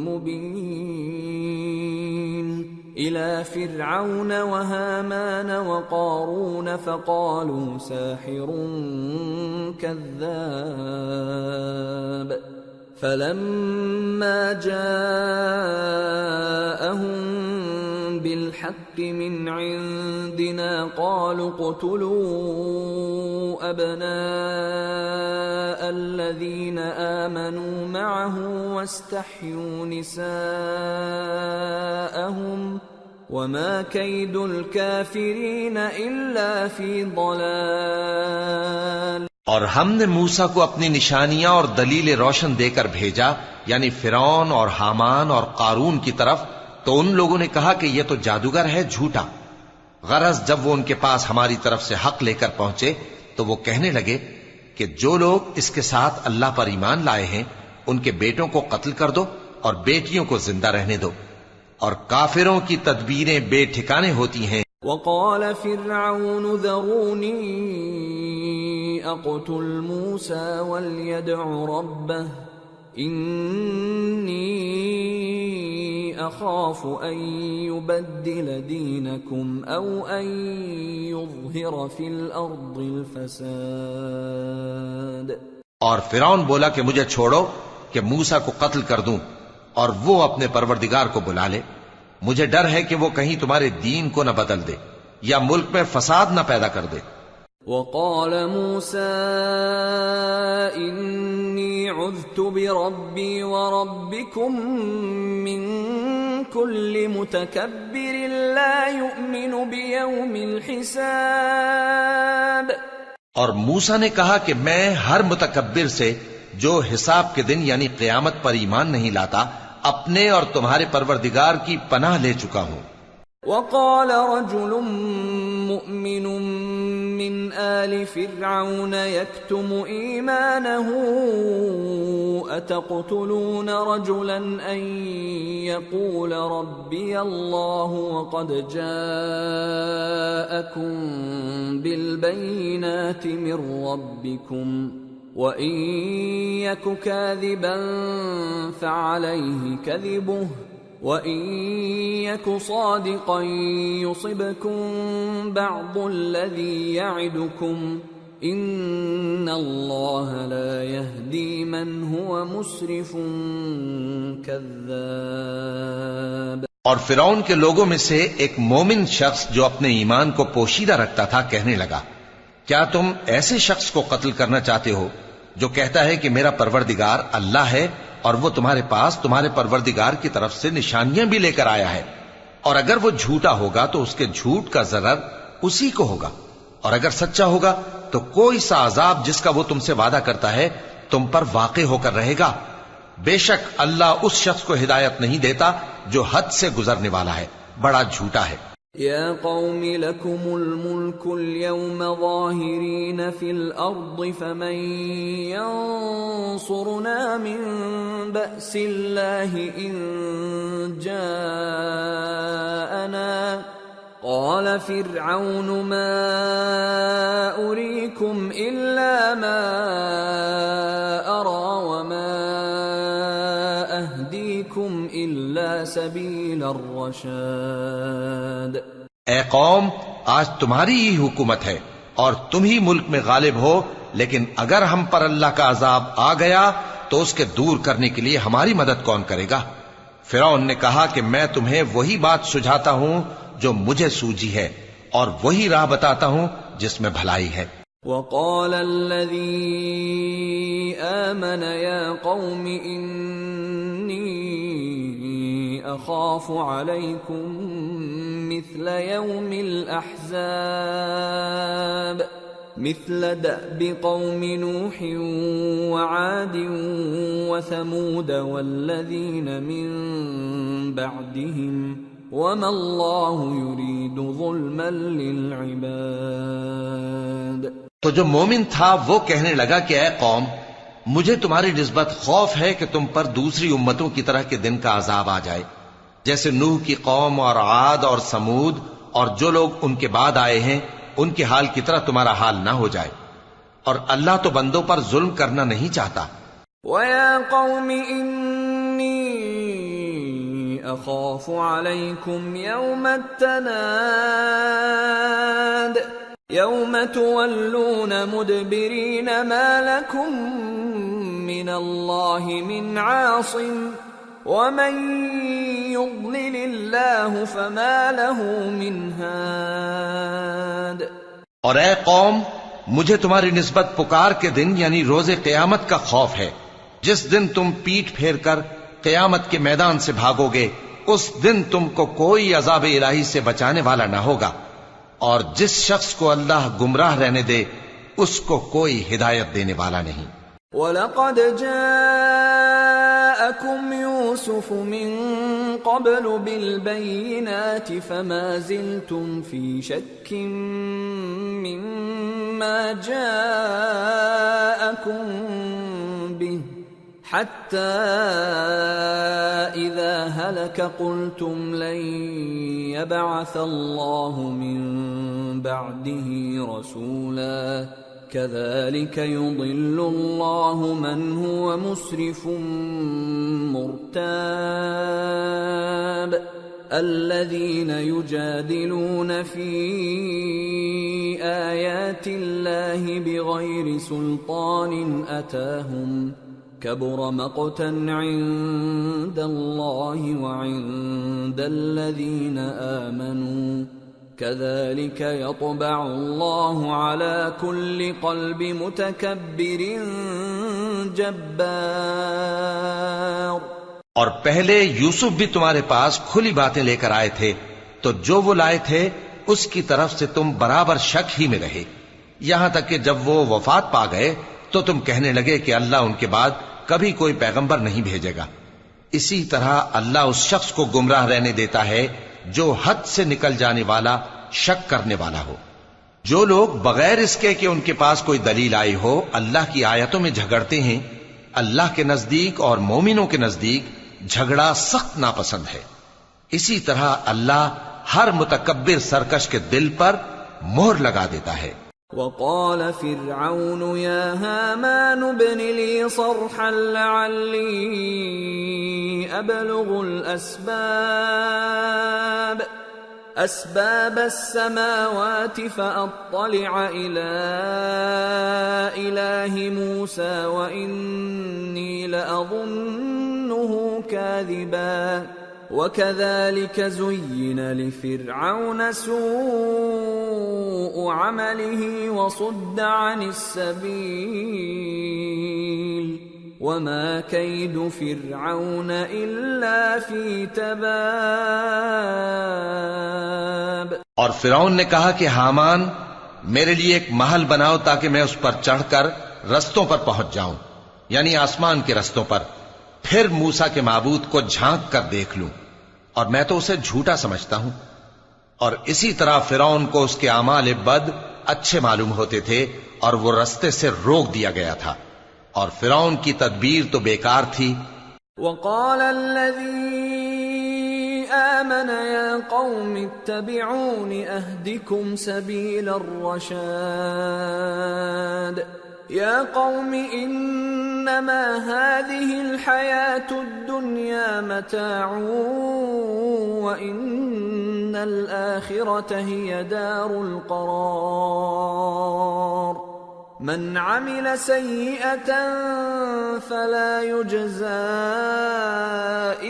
مُبِينٍ إِلَى فِرْعَوْنَ وَهَامَانَ وَقَارُونَ فَقَالُوا سَاحِرٌ كَذَّابٌ فَلَمَّا جَاءَهُم بِالْحَقِّ مِنْ عِندِنَا قَالُوا اقْتُلُوا أَبْنَاءَ الَّذِينَ آمَنُوا مَعَهُ وَاسْتَحْيُوا نِسَاءَهُمْ وَمَا كَيْدُ الْكَافِرِينَ إِلَّا فِي ضَلَالٍ۔ اور ہم نے موسیٰ کو اپنی نشانیاں اور دلیل روشن دے کر بھیجا، یعنی فرعون اور حامان اور قارون کی طرف، تو ان لوگوں نے کہا کہ یہ تو جادوگر ہے، جھوٹا۔ غرض جب وہ ان کے پاس ہماری طرف سے حق لے کر پہنچے تو وہ کہنے لگے کہ جو لوگ اس کے ساتھ اللہ پر ایمان لائے ہیں ان کے بیٹوں کو قتل کر دو اور بیٹیوں کو زندہ رہنے دو، اور کافروں کی تدبیریں بے ٹھکانے ہوتی ہیں۔ وقال فرعون ذروني اقتل موسى وليدع ربه إني أخاف أن يبدل دينكم أو أن يظهر في الأرض الفساد۔ اور فرعون بولا کہ مجھے چھوڑو کہ موسیٰ کو قتل کر دوں اور وہ اپنے پروردگار کو بلا لے، مجھے ڈر ہے کہ وہ کہیں تمہارے دین کو نہ بدل دے یا ملک میں فساد نہ پیدا کر دے۔ وقال موسى إني عذت بربي وربكم من كل متكبر لا يؤمن بيوم الحساب۔ اور موسیٰ نے کہا کہ میں ہر متکبر سے جو حساب کے دن یعنی قیامت پر ایمان نہیں لاتا اپنے اور تمہارے پروردگار کی پناہ لے چکا ہوں۔ وقال رجل مؤمن من آل فرعون يكتم إيمانه أتقتلون رجلا أن يقول ربي الله وقد جاءكم بالبينات من ربكم وَإِن يَكُ كَاذِبًا فَعَلَيْهِ كَذِبُهُ وَإِن يَكُ صَادِقًا يُصِبْكُم بَعْضُ الَّذِي يَعِدُكُمْ إِنَّ اللَّهَ لَا يَهْدِي مَنْ هُوَ مُسْرِفٌ كَذَّابٌ۔ اور فرعون کے لوگوں میں سے ایک مومن شخص جو اپنے ایمان کو پوشیدہ رکھتا تھا کہنے لگا، کیا تم ایسے شخص کو قتل کرنا چاہتے ہو جو کہتا ہے کہ میرا پروردگار اللہ ہے اور وہ تمہارے پاس تمہارے پروردگار کی طرف سے نشانیاں بھی لے کر آیا ہے، اور اگر وہ جھوٹا ہوگا تو اس کے جھوٹ کا ضرر اسی کو ہوگا، اور اگر سچا ہوگا تو کوئی سا عذاب جس کا وہ تم سے وعدہ کرتا ہے تم پر واقع ہو کر رہے گا۔ بے شک اللہ اس شخص کو ہدایت نہیں دیتا جو حد سے گزرنے والا ہے، بڑا جھوٹا ہے۔ يا قوم لكم الملك اليوم ظاهرين في الأرض فمن ينصرنا من بأس الله إن جاءنا قال فرعون ما أريكم إلا ما أرى وما أهديكم إلا سبيل الرشاد۔ اے قوم، آج تمہاری ہی حکومت ہے اور تم ہی ملک میں غالب ہو، لیکن اگر ہم پر اللہ کا عذاب آ گیا تو اس کے دور کرنے کے لیے ہماری مدد کون کرے گا؟ فرعون نے کہا کہ میں تمہیں وہی بات سجھاتا ہوں جو مجھے سوجی ہے اور وہی راہ بتاتا ہوں جس میں بھلائی ہے۔ وقال الذي آمن يا قوم إني أخاف عليكم مثل يوم الأحزاب مثل دأب قوم نوح وعاد وثمود والذين من بعدهم وما الله يريد ظلما للعباد۔ تو جو مومن تھا وہ کہنے لگا کہ اے قوم، مجھے تمہاری نسبت خوف ہے کہ تم پر دوسری امتوں کی طرح کے دن کا عذاب آ جائے، جیسے نوح کی قوم اور عاد اور سمود اور جو لوگ ان کے بعد آئے ہیں ان کے حال کی طرح تمہارا حال نہ ہو جائے، اور اللہ تو بندوں پر ظلم کرنا نہیں چاہتا۔ وَيَا قَوْمِ إِنِّي أَخَافُ عَلَيْكُمْ يَوْمَ التَّنَادِ يَوْمَ تُوَلُّونَ مُدْبِرِينَ مَا لَكُمْ مِنَ اللَّهِ مِنْ عَاصِمٍ وَمَنْ يُضْلِلِ اللَّهُ فَمَا لَهُ مِنْ هَادٍ۔ اور اے قوم، مجھے تمہاری نسبت پکار کے دن یعنی روز قیامت کا خوف ہے، جس دن تم پیٹ پھیر کر قیامت کے میدان سے بھاگو گے، اس دن تم کو کوئی عذاب الہی سے بچانے والا نہ ہوگا، اور جس شخص کو اللہ گمراہ رہنے دے اس کو کوئی ہدایت دینے والا نہیں۔ وَلَقَدْ جَاءَكُمْ يُوسُفُ مِنْ قَبْلُ بِالْبَيِّنَاتِ فَمَا زِلْتُمْ فِي شَكٍّ مِّمَّا جَاءَكُمْ بِهِ حَتَّى إِذَا هَلَكَ قُلْتُمْ لَنْ يَبْعَثَ اللَّهُ مِنْ بَعْدِهِ رَسُولًا كَذَلِكَ يُضِلُّ اللَّهُ مَنْ هُوَ مُسْرِفٌ مُرْتَابٌ الَّذِينَ يُجَادِلُونَ فِي آيَاتِ اللَّهِ بِغَيْرِ سُلْطَانٍ أَتَاهُمْ كَبُرَ مَقْتًا عِندَ اللَّهِ وَعِندَ الَّذِينَ آمَنُوا كَذَلِكَ يَطْبَعُ اللَّهُ عَلَى كُلِّ قَلْبِ مُتَكَبِّرٍ جَبَّارٍ۔ اور پہلے یوسف بھی تمہارے پاس کھلی باتیں لے کر آئے تھے، تو جو وہ لائے تھے اس کی طرف سے تم برابر شک ہی میں رہے، یہاں تک کہ جب وہ وفات پا گئے تو تم کہنے لگے کہ اللہ ان کے بعد کبھی کوئی پیغمبر نہیں بھیجے گا۔ اسی طرح اللہ اس شخص کو گمراہ رہنے دیتا ہے جو حد سے نکل جانے والا، شک کرنے والا ہو۔ جو لوگ بغیر اس کے کہ ان کے پاس کوئی دلیل آئی ہو اللہ کی آیتوں میں جھگڑتے ہیں، اللہ کے نزدیک اور مومنوں کے نزدیک جھگڑا سخت ناپسند ہے۔ اسی طرح اللہ ہر متکبر سرکش کے دل پر مہر لگا دیتا ہے۔ وقال فرعون يا هامان ابن لي صرحا لعلي أبلغ أسباب السماوات فأطلع إلى إله موسى وإني لأظنه كاذبا وكذلك زين لفرعون سوء عمله وصد عن السبيل وما كيد فرعون إلا في تباب۔ اور فرعون نے کہا کہ حامان میرے لیے ایک محل بناؤ تاکہ میں اس پر چڑھ کر رستوں پر پہنچ جاؤں، یعنی آسمان کے رستوں پر، پھر موسیٰ کے معبود کو جھانک کر دیکھ لوں، اور میں تو اسے جھوٹا سمجھتا ہوں۔ اور اسی طرح فرعون کو اس کے اعمال بد اچھے معلوم ہوتے تھے اور وہ رستے سے روک دیا گیا تھا، اور فرعون کی تدبیر تو بیکار تھی۔ وقال الذي آمن يا قوم اتبعون أهدكم سبيل الرشاد يا قوم إنما هذه الحياة الدنيا متاع وإن الآخرة هي دار القرار من عمل سيئة فلا يجزى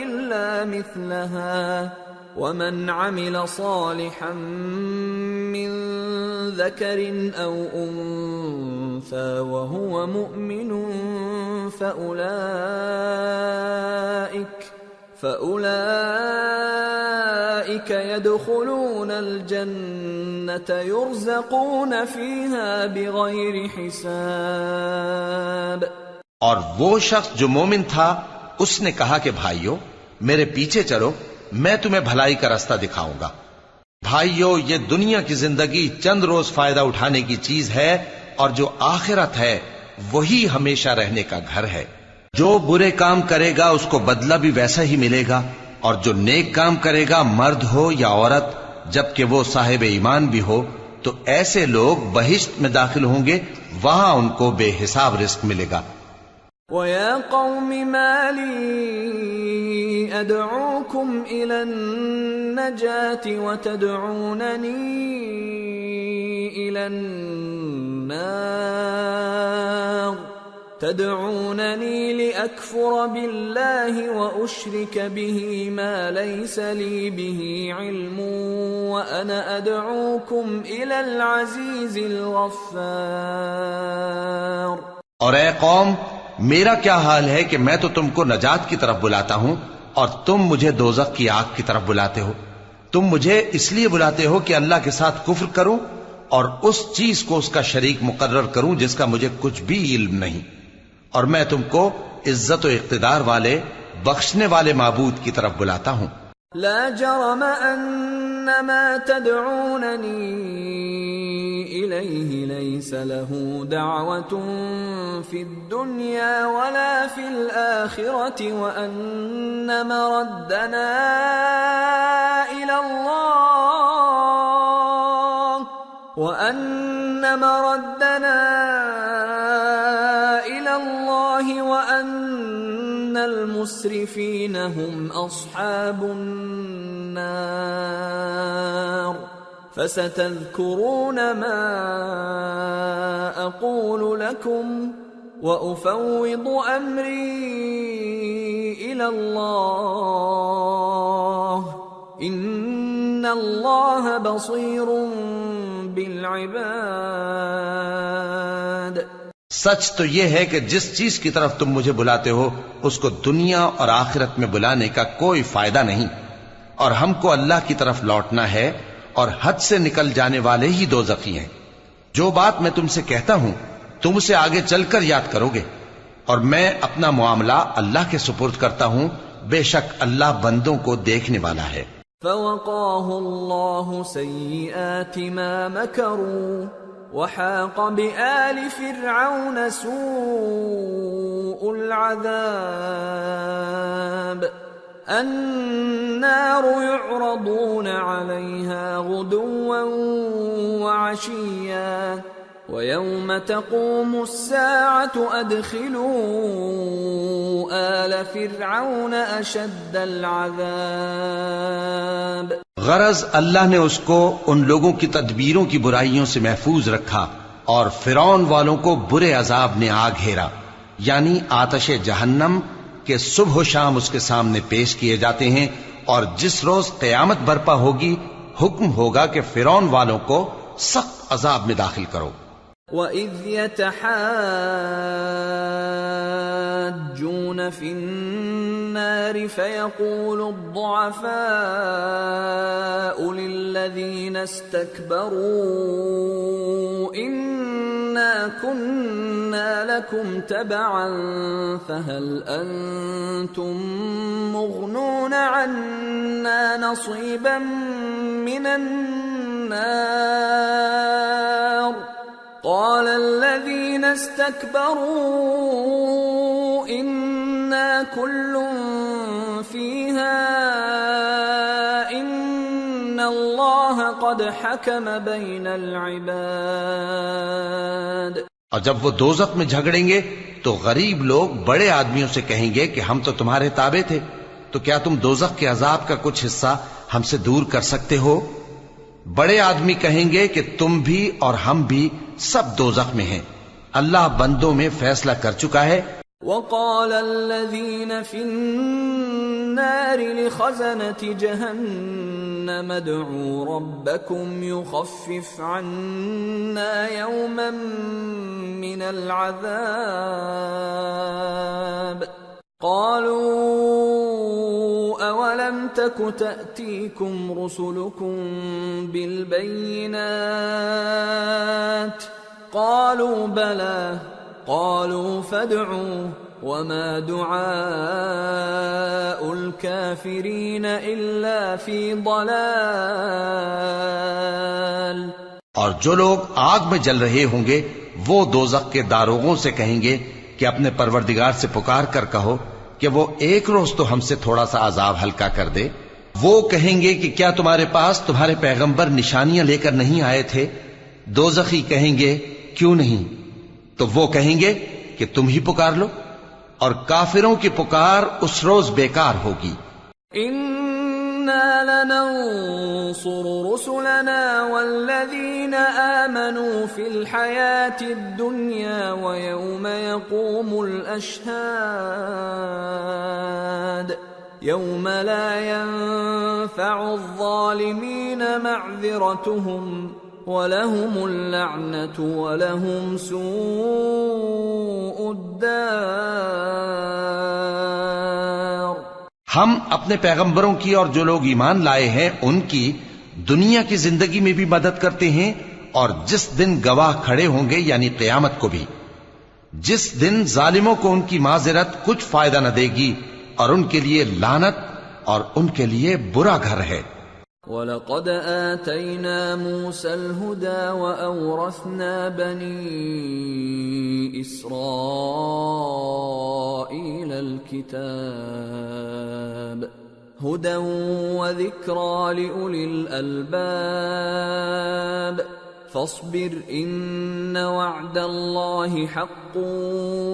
إلا مثلها ومن عمل صالحا من ذكر أو أنثى وهو مؤمن فأولئك يدخلون الجنة يرزقون فيها بغير حساب۔ اور وہ شخص جو مومن تھا اس نے کہا کہ بھائیو میرے پیچھے چلو، میں تمہیں بھلائی کا راستہ دکھاؤں گا۔ بھائیو یہ دنیا کی زندگی چند روز فائدہ اٹھانے کی چیز ہے، اور جو آخرت ہے وہی ہمیشہ رہنے کا گھر ہے۔ جو برے کام کرے گا اس کو بدلہ بھی ویسا ہی ملے گا، اور جو نیک کام کرے گا مرد ہو یا عورت جبکہ وہ صاحب ایمان بھی ہو تو ایسے لوگ بہشت میں داخل ہوں گے، وہاں ان کو بے حساب رزق ملے گا۔ وَيَا قَوْمِ مَا لِي أَدْعُوكُمْ إِلَى النَّجَاةِ وَتَدْعُونَنِي إِلَى النَّارِ تَدْعُونَنِي لِأَكْفُرَ بِاللَّهِ وَأُشْرِكَ بِهِ مَا لَيْسَ لِي بِهِ عِلْمٌ وَأَنَا أَدْعُوكُمْ إِلَى الْعَزِيزِ الْغَفَّارِ۔ اور اے قوم، میرا کیا حال ہے کہ میں تو تم کو نجات کی طرف بلاتا ہوں اور تم مجھے دوزخ کی آگ کی طرف بلاتے ہو۔ تم مجھے اس لیے بلاتے ہو کہ اللہ کے ساتھ کفر کروں اور اس چیز کو اس کا شریک مقرر کروں جس کا مجھے کچھ بھی علم نہیں، اور میں تم کو عزت و اقتدار والے بخشنے والے معبود کی طرف بلاتا ہوں۔ لا جرم ان ما تدعونني اليه ليس له دعوة في الدنيا ولا في الآخرة وان مردنا الى الله وان المسرفين هم اصحاب النار فستذكرون ما اقول لكم وافوض امري الى الله ان الله بصير بالعباد۔ سچ تو یہ ہے کہ جس چیز کی طرف تم مجھے بلاتے ہو اس کو دنیا اور آخرت میں بلانے کا کوئی فائدہ نہیں، اور ہم کو اللہ کی طرف لوٹنا ہے، اور حد سے نکل جانے والے ہی دوزخی ہیں۔ جو بات میں تم سے کہتا ہوں تم اسے آگے چل کر یاد کرو گے، اور میں اپنا معاملہ اللہ کے سپرد کرتا ہوں، بے شک اللہ بندوں کو دیکھنے والا ہے۔ فوقاه الله سيئات ما مكروا وحاق بآل فرعون سوء العذاب النار يعرضون عليها غدوا وعشيا ويوم تقوم الساعة أدخلوا آل فرعون أشد العذاب۔ غرض اللہ نے اس کو ان لوگوں کی تدبیروں کی برائیوں سے محفوظ رکھا اور فرعون والوں کو برے عذاب نے آ گھیرا، یعنی آتش جہنم کے صبح و شام اس کے سامنے پیش کیے جاتے ہیں، اور جس روز قیامت برپا ہوگی حکم ہوگا کہ فرعون والوں کو سخت عذاب میں داخل کرو۔ وَإِذْ يَتَحَاجُّونَ فِي النَّارِ فَيَقُولُ الضُّعَفَاءُ لِلَّذِينَ اسْتَكْبَرُوا إِنَّا كُنَّا لَكُمْ تَبَعًا فَهَلْ أَنْتُمْ مُغْنُونَ عَنَّا نَصِيبًا مِنَ النَّارِ قال الذين استكبروا إنا كل فيها إن الله قد حكم بين العباد۔ اور جب وہ دوزخ میں جھگڑیں گے تو غریب لوگ بڑے آدمیوں سے کہیں گے کہ ہم تو تمہارے تابع تھے، تو کیا تم دوزخ کے عذاب کا کچھ حصہ ہم سے دور کر سکتے ہو؟ بڑے آدمی کہیں گے کہ تم بھی اور ہم بھی سب دوزخ میں ہیں، اللہ بندوں میں فیصلہ کر چکا ہے۔ وقال الذين في النار لخزنة جهنم ادعوا ربكم يخفف عنا يوما من العذاب قالوا أولم تك تأتيكم رسلكم بالبينات قالوا بلى قالوا فادعوا وما دعاء الكافرين إلا في ضلال۔ اور جو لوگ آگ میں جل رہے ہوں گے وہ دوزخ کے داروغوں سے کہیں گے کہ اپنے پروردگار سے پکار کر کہو کہ وہ ایک روز تو ہم سے تھوڑا سا عذاب ہلکا کر دے۔ وہ کہیں گے کہ کیا تمہارے پاس تمہارے پیغمبر نشانیاں لے کر نہیں آئے تھے؟ دوزخی کہیں گے کیوں نہیں؟ تو وہ کہیں گے کہ تم ہی پکار لو، اور کافروں کی پکار اس روز بیکار ہوگی۔ إنا لننصر رسلنا والذين آمنوا في الحياة الدنيا ويوم يقوم الأشهاد يوم لا ينفع الظالمين معذرتهم وَلَهُمُ اللَّعْنَةُ وَلَهُمْ سُوءُ الدَّارِ۔ ہم اپنے پیغمبروں کی اور جو لوگ ایمان لائے ہیں ان کی دنیا کی زندگی میں بھی مدد کرتے ہیں، اور جس دن گواہ کھڑے ہوں گے یعنی قیامت کو بھی، جس دن ظالموں کو ان کی معذرت کچھ فائدہ نہ دے گی، اور ان کے لیے لعنت اور ان کے لیے برا گھر ہے۔ وَلَقَدْ آتَيْنَا مُوسَى الْهُدَى وَأَوْرَثْنَا بَنِي إِسْرَائِيلَ الْكِتَابَ هُدًى وَذِكْرَى لِأُولِي الْأَلْبَابِ فاصبر إن وعد الله حق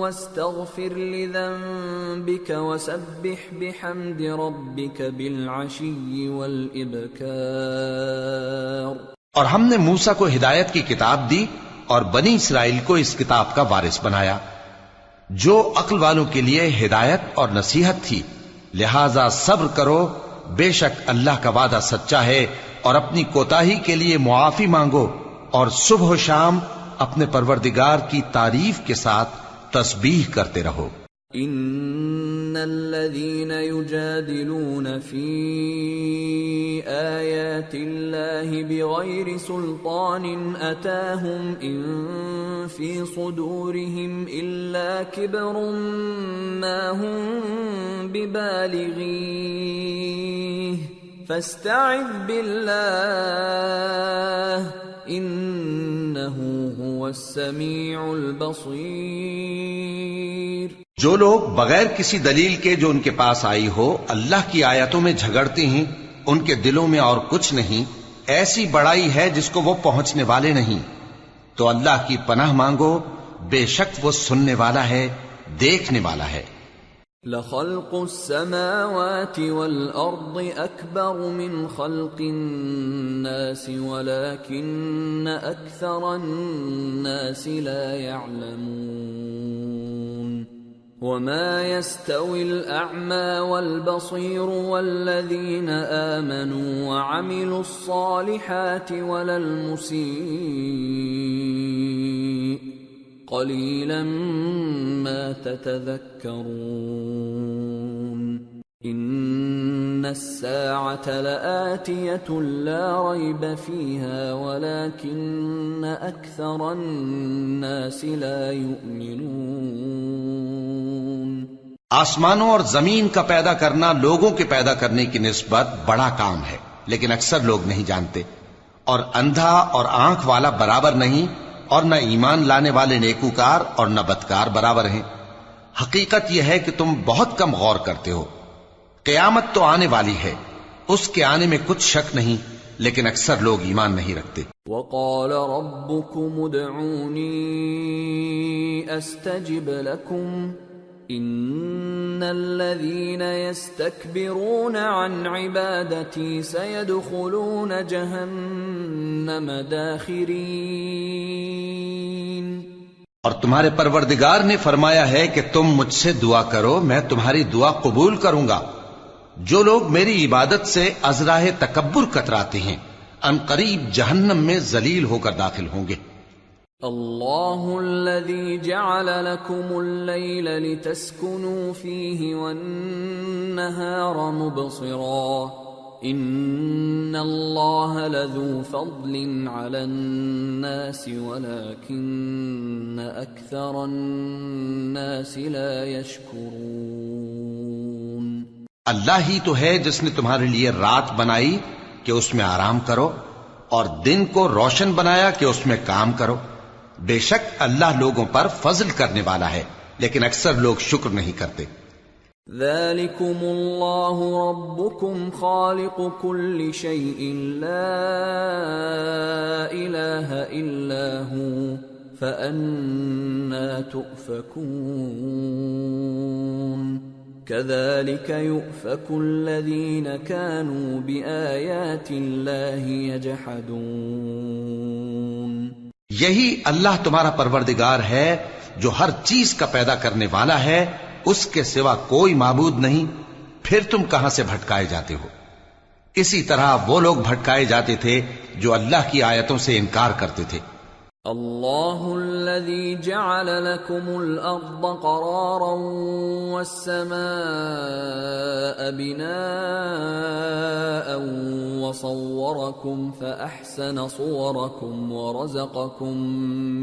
واستغفر لذنبك وسبح بحمد ربك بالعشي والإبكار۔ اور ہم نے موسیٰ کو ہدایت کی کتاب دی اور بنی اسرائیل کو اس کتاب کا وارث بنایا، جو عقل والوں کے لیے ہدایت اور نصیحت تھی۔ لہذا صبر کرو، بے شک اللہ کا وعدہ سچا ہے، اور اپنی کوتاہی کے لیے معافی مانگو، اور صبح و شام اپنے پروردگار کی تعریف کے ساتھ تسبیح کرتے رہو۔ ان الذين يجادلون في آيات الله بغير سلطان أتاهم إن في صدورهم إلا كبر ما هم ببالغيه فاستعذ بالله إنه هو السميع البصير۔ جو لوگ بغیر کسی دلیل کے جو ان کے پاس آئی ہو اللہ کی آیتوں میں جھگڑتے ہیں، ان کے دلوں میں اور کچھ نہیں، ایسی بڑائی ہے جس کو وہ پہنچنے والے نہیں۔ تو اللہ کی پناہ مانگو، بے شک وہ سننے والا ہے، دیکھنے والا ہے۔ لَخَلْقُ السَّمَاوَاتِ وَالْأَرْضِ أَكْبَرُ مِنْ خَلْقِ النَّاسِ وَلَكِنَّ أَكْثَرَ النَّاسِ لَا يَعْلَمُونَ وَمَا يَسْتَوِي الْأَعْمَى وَالْبَصِيرُ وَالَّذِينَ آمَنُوا وَعَمِلُوا الصَّالِحَاتِ وَلَا الْمُسِيءُ قَلِيلًا مَا تَتَذَكَّرُونَ إِنَّ السَّاعَةَ لَآتِيَةٌ لَا رَيْبَ فِيهَا وَلَكِنَّ أَكْثَرَ النَّاسِ لَا يُؤْمِنُونَ۔ آسمانوں اور زمین کا پیدا کرنا لوگوں کے پیدا کرنے کی نسبت بڑا کام ہے، لیکن اکثر لوگ نہیں جانتے۔ اور اندھا اور آنکھ والا برابر نہیں، اور نہ ایمان لانے والے نیکوکار اور نہ بدکار برابر ہیں۔ حقیقت یہ ہے کہ تم بہت کم غور کرتے ہو۔ قیامت تو آنے والی ہے، اس کے آنے میں کچھ شک نہیں، لیکن اکثر لوگ ایمان نہیں رکھتے۔ وَقَالَ رَبُّكُمُ ادْعُونِي أَسْتَجِبْ لَكُمْ إِنَّ الَّذِينَ يَسْتَكْبِرُونَ عَنْ عِبَادَتِي سَيَدْخُلُونَ جَهَنَّمَ دَاخِرِينَ۔ اور تمہارے پروردگار نے فرمایا ہے کہ تم مجھ سے دعا کرو، میں تمہاری دعا قبول کروں گا۔ جو لوگ میری عبادت سے ازراہ تکبر کتراتے ہیں ان قریب جہنم میں ذلیل ہو کر داخل ہوں گے۔ اللہ الذی جعل لکم اللیل لتسکنوا فیہ والنہار مبصرا ان اللہ لذو فضل علی الناس ولکن اکثر الناس لا یشکرون۔ اللہ ہی تو ہے جس نے تمہارے لیے رات بنائی کہ اس میں آرام کرو، اور دن کو روشن بنایا کہ اس میں کام کرو۔ بے شک اللہ لوگوں پر فضل کرنے والا ہے، لیکن اکثر لوگ شکر نہیں کرتے۔ ذالکم اللہ ربکم خالق کل شیء لا الہ إلا هو فأنى تؤفكون كذلك يؤفك الذين كانوا بآيات الله يجحدون یہی اللہ تمہارا پروردگار ہے جو ہر چیز کا پیدا کرنے والا ہے، اس کے سوا کوئی معبود نہیں، پھر تم کہاں سے بھٹکائے جاتے ہو؟ اسی طرح وہ لوگ بھٹکائے جاتے تھے جو اللہ کی آیتوں سے انکار کرتے تھے۔ اللہ الذي جعل لكم الأرض قرارا والسماء بناء وصوركم فأحسن صوركم ورزقكم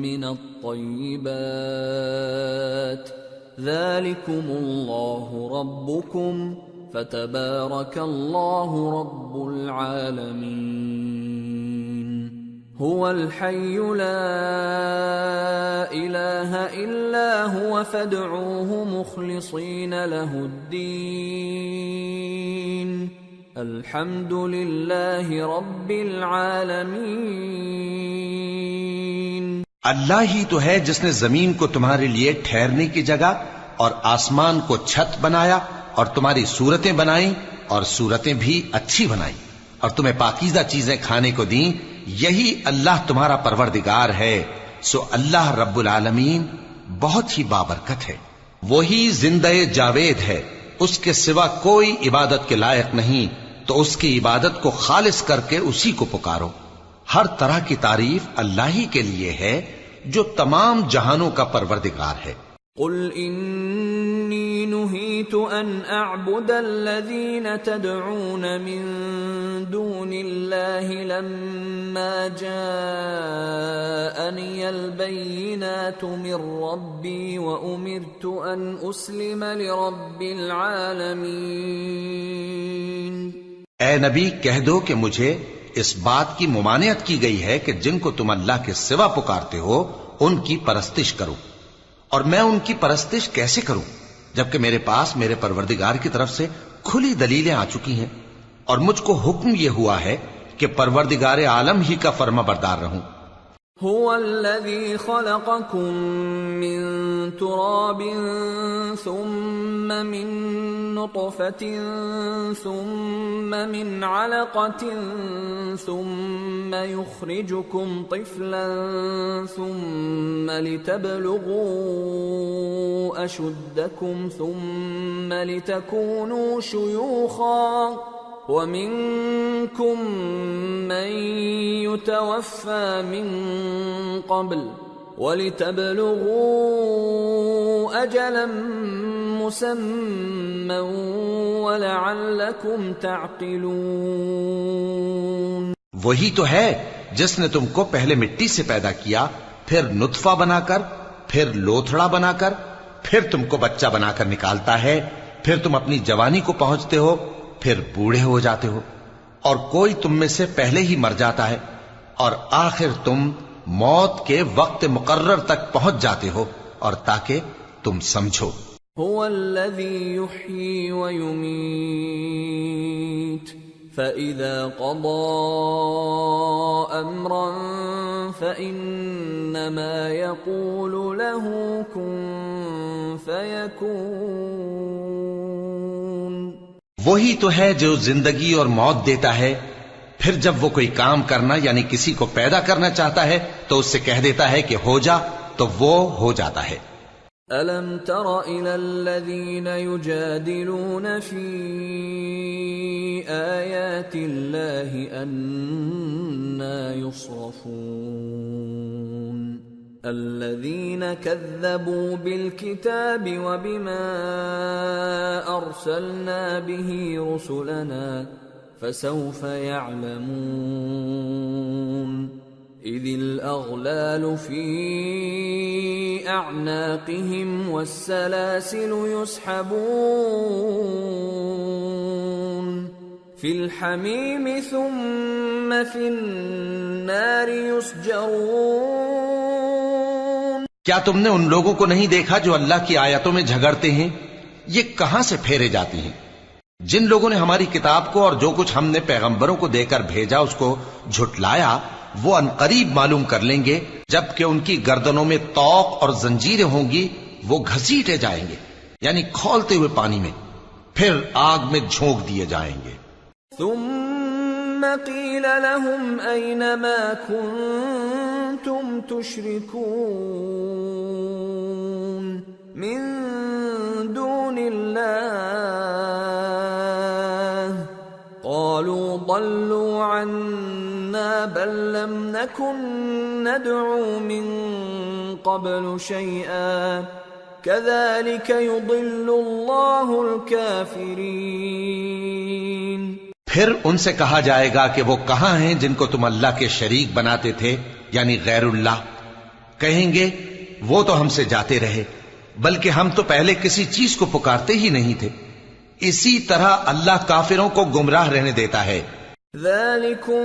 من الطيبات ذلكم الله ربكم فتبارك الله رب العالمين هو الحي لا إله إلا هو فادعوه مخلصين له الدين الحمد لله رب العالمين اللہ ہی تو ہے جس نے زمین کو تمہارے لیے ٹھہرنے کی جگہ اور آسمان کو چھت بنایا اور تمہاری صورتیں بنائیں اور صورتیں بھی اچھی بنائیں اور تمہیں پاکیزہ چیزیں کھانے کو دیں، یہی اللہ تمہارا پروردگار ہے، سو اللہ رب العالمین بہت ہی بابرکت ہے، وہی زندہ جاوید ہے، اس کے سوا کوئی عبادت کے لائق نہیں، تو اس کی عبادت کو خالص کر کے اسی کو پکارو۔ ہر طرح کی تعریف اللہ ہی کے لیے ہے جو تمام جہانوں کا پروردگار ہے۔ قل انی نہیت ان اعبد الذین تدعون من دون اللہ لما جاءنی البینات من ربی وامرت ان اسلم لرب العالمین۔ اے نبی کہہ دو کہ مجھے اس بات کی ممانعت کی گئی ہے کہ جن کو تم اللہ کے سوا پکارتے ہو ان کی پرستش کرو، اور میں ان کی پرستش کیسے کروں جبکہ میرے پاس میرے پروردگار کی طرف سے کھلی دلیلیں آ چکی ہیں، اور مجھ کو حکم یہ ہوا ہے کہ پروردگار عالم ہی کا فرما بردار رہوں۔ هو الذي خلقكم من تراب ثم من نطفة ثم من علقة ثم يخرجكم طفلا ثم لتبلغوا أشدكم ثم لتكونوا شيوخا وَمِنكُم مَّن يُتَوَفَّى مِن قَبْلُ وَلِتَبْلُغُوا أَجَلًا مُّسَمًّى وَلَعَلَّكُمْ تَعْقِلُونَ۔ وہی تو ہے جس نے تم کو پہلے مٹی سے پیدا کیا، پھر نطفہ بنا کر، پھر لوتھڑا بنا کر، پھر تم کو بچہ بنا کر نکالتا ہے، پھر تم اپنی جوانی کو پہنچتے ہو، پھر بوڑھے ہو جاتے ہو، اور کوئی تم میں سے پہلے ہی مر جاتا ہے، اور آخر تم موت کے وقت مقرر تک پہنچ جاتے ہو، اور تاکہ تم سمجھو۔ هو الذي يحيي ويميت فإذا قضى أمرا فإنما يقول له كن فيكون۔ وہی تو ہے جو زندگی اور موت دیتا ہے، پھر جب وہ کوئی کام کرنا یعنی کسی کو پیدا کرنا چاہتا ہے تو اس سے کہہ دیتا ہے کہ ہو جا، تو وہ ہو جاتا ہے۔ أَلَمْ تَرَ إِلَى الَّذِينَ يُجَادِلُونَ فِي آيَاتِ اللَّهِ أَنَّى يُصْرَفُونَ الَّذِينَ كَذَّبُوا بِالْكِتَابِ وَبِمَا أَرْسَلْنَا بِهِ رُسُلَنَا فَسَوْفَ يَعْلَمُونَ إِذِ الْأَغْلَالُ فِي أَعْنَاقِهِمْ وَالسَّلَاسِلُ يُسْحَبُونَ فِي الْحَمِيمِ ثُمَّ فِي النَّارِ يُسْجَرُونَ۔ کیا تم نے ان لوگوں کو نہیں دیکھا جو اللہ کی آیتوں میں جھگڑتے ہیں؟ یہ کہاں سے پھیرے جاتی ہیں؟ جن لوگوں نے ہماری کتاب کو اور جو کچھ ہم نے پیغمبروں کو دے کر بھیجا اس کو جھٹلایا، وہ عنقریب معلوم کر لیں گے، جبکہ ان کی گردنوں میں طوق اور زنجیریں ہوں گی، وہ گھسیٹے جائیں گے یعنی کھولتے ہوئے پانی میں، پھر آگ میں جھونک دیے جائیں گے۔ ثم قيل لهم أين ما كنتم تشركون من دون الله قالوا ضلوا عنا بل لم نكن ندعو من قبل شيئا كذلك يضل الله الكافرين۔ پھر ان سے کہا جائے گا کہ وہ کہاں ہیں جن کو تم اللہ کے شریک بناتے تھے یعنی غیر اللہ؟ کہیں گے وہ تو ہم سے جاتے رہے، بلکہ ہم تو پہلے کسی چیز کو پکارتے ہی نہیں تھے۔ اسی طرح اللہ کافروں کو گمراہ رہنے دیتا ہے۔ ذلكم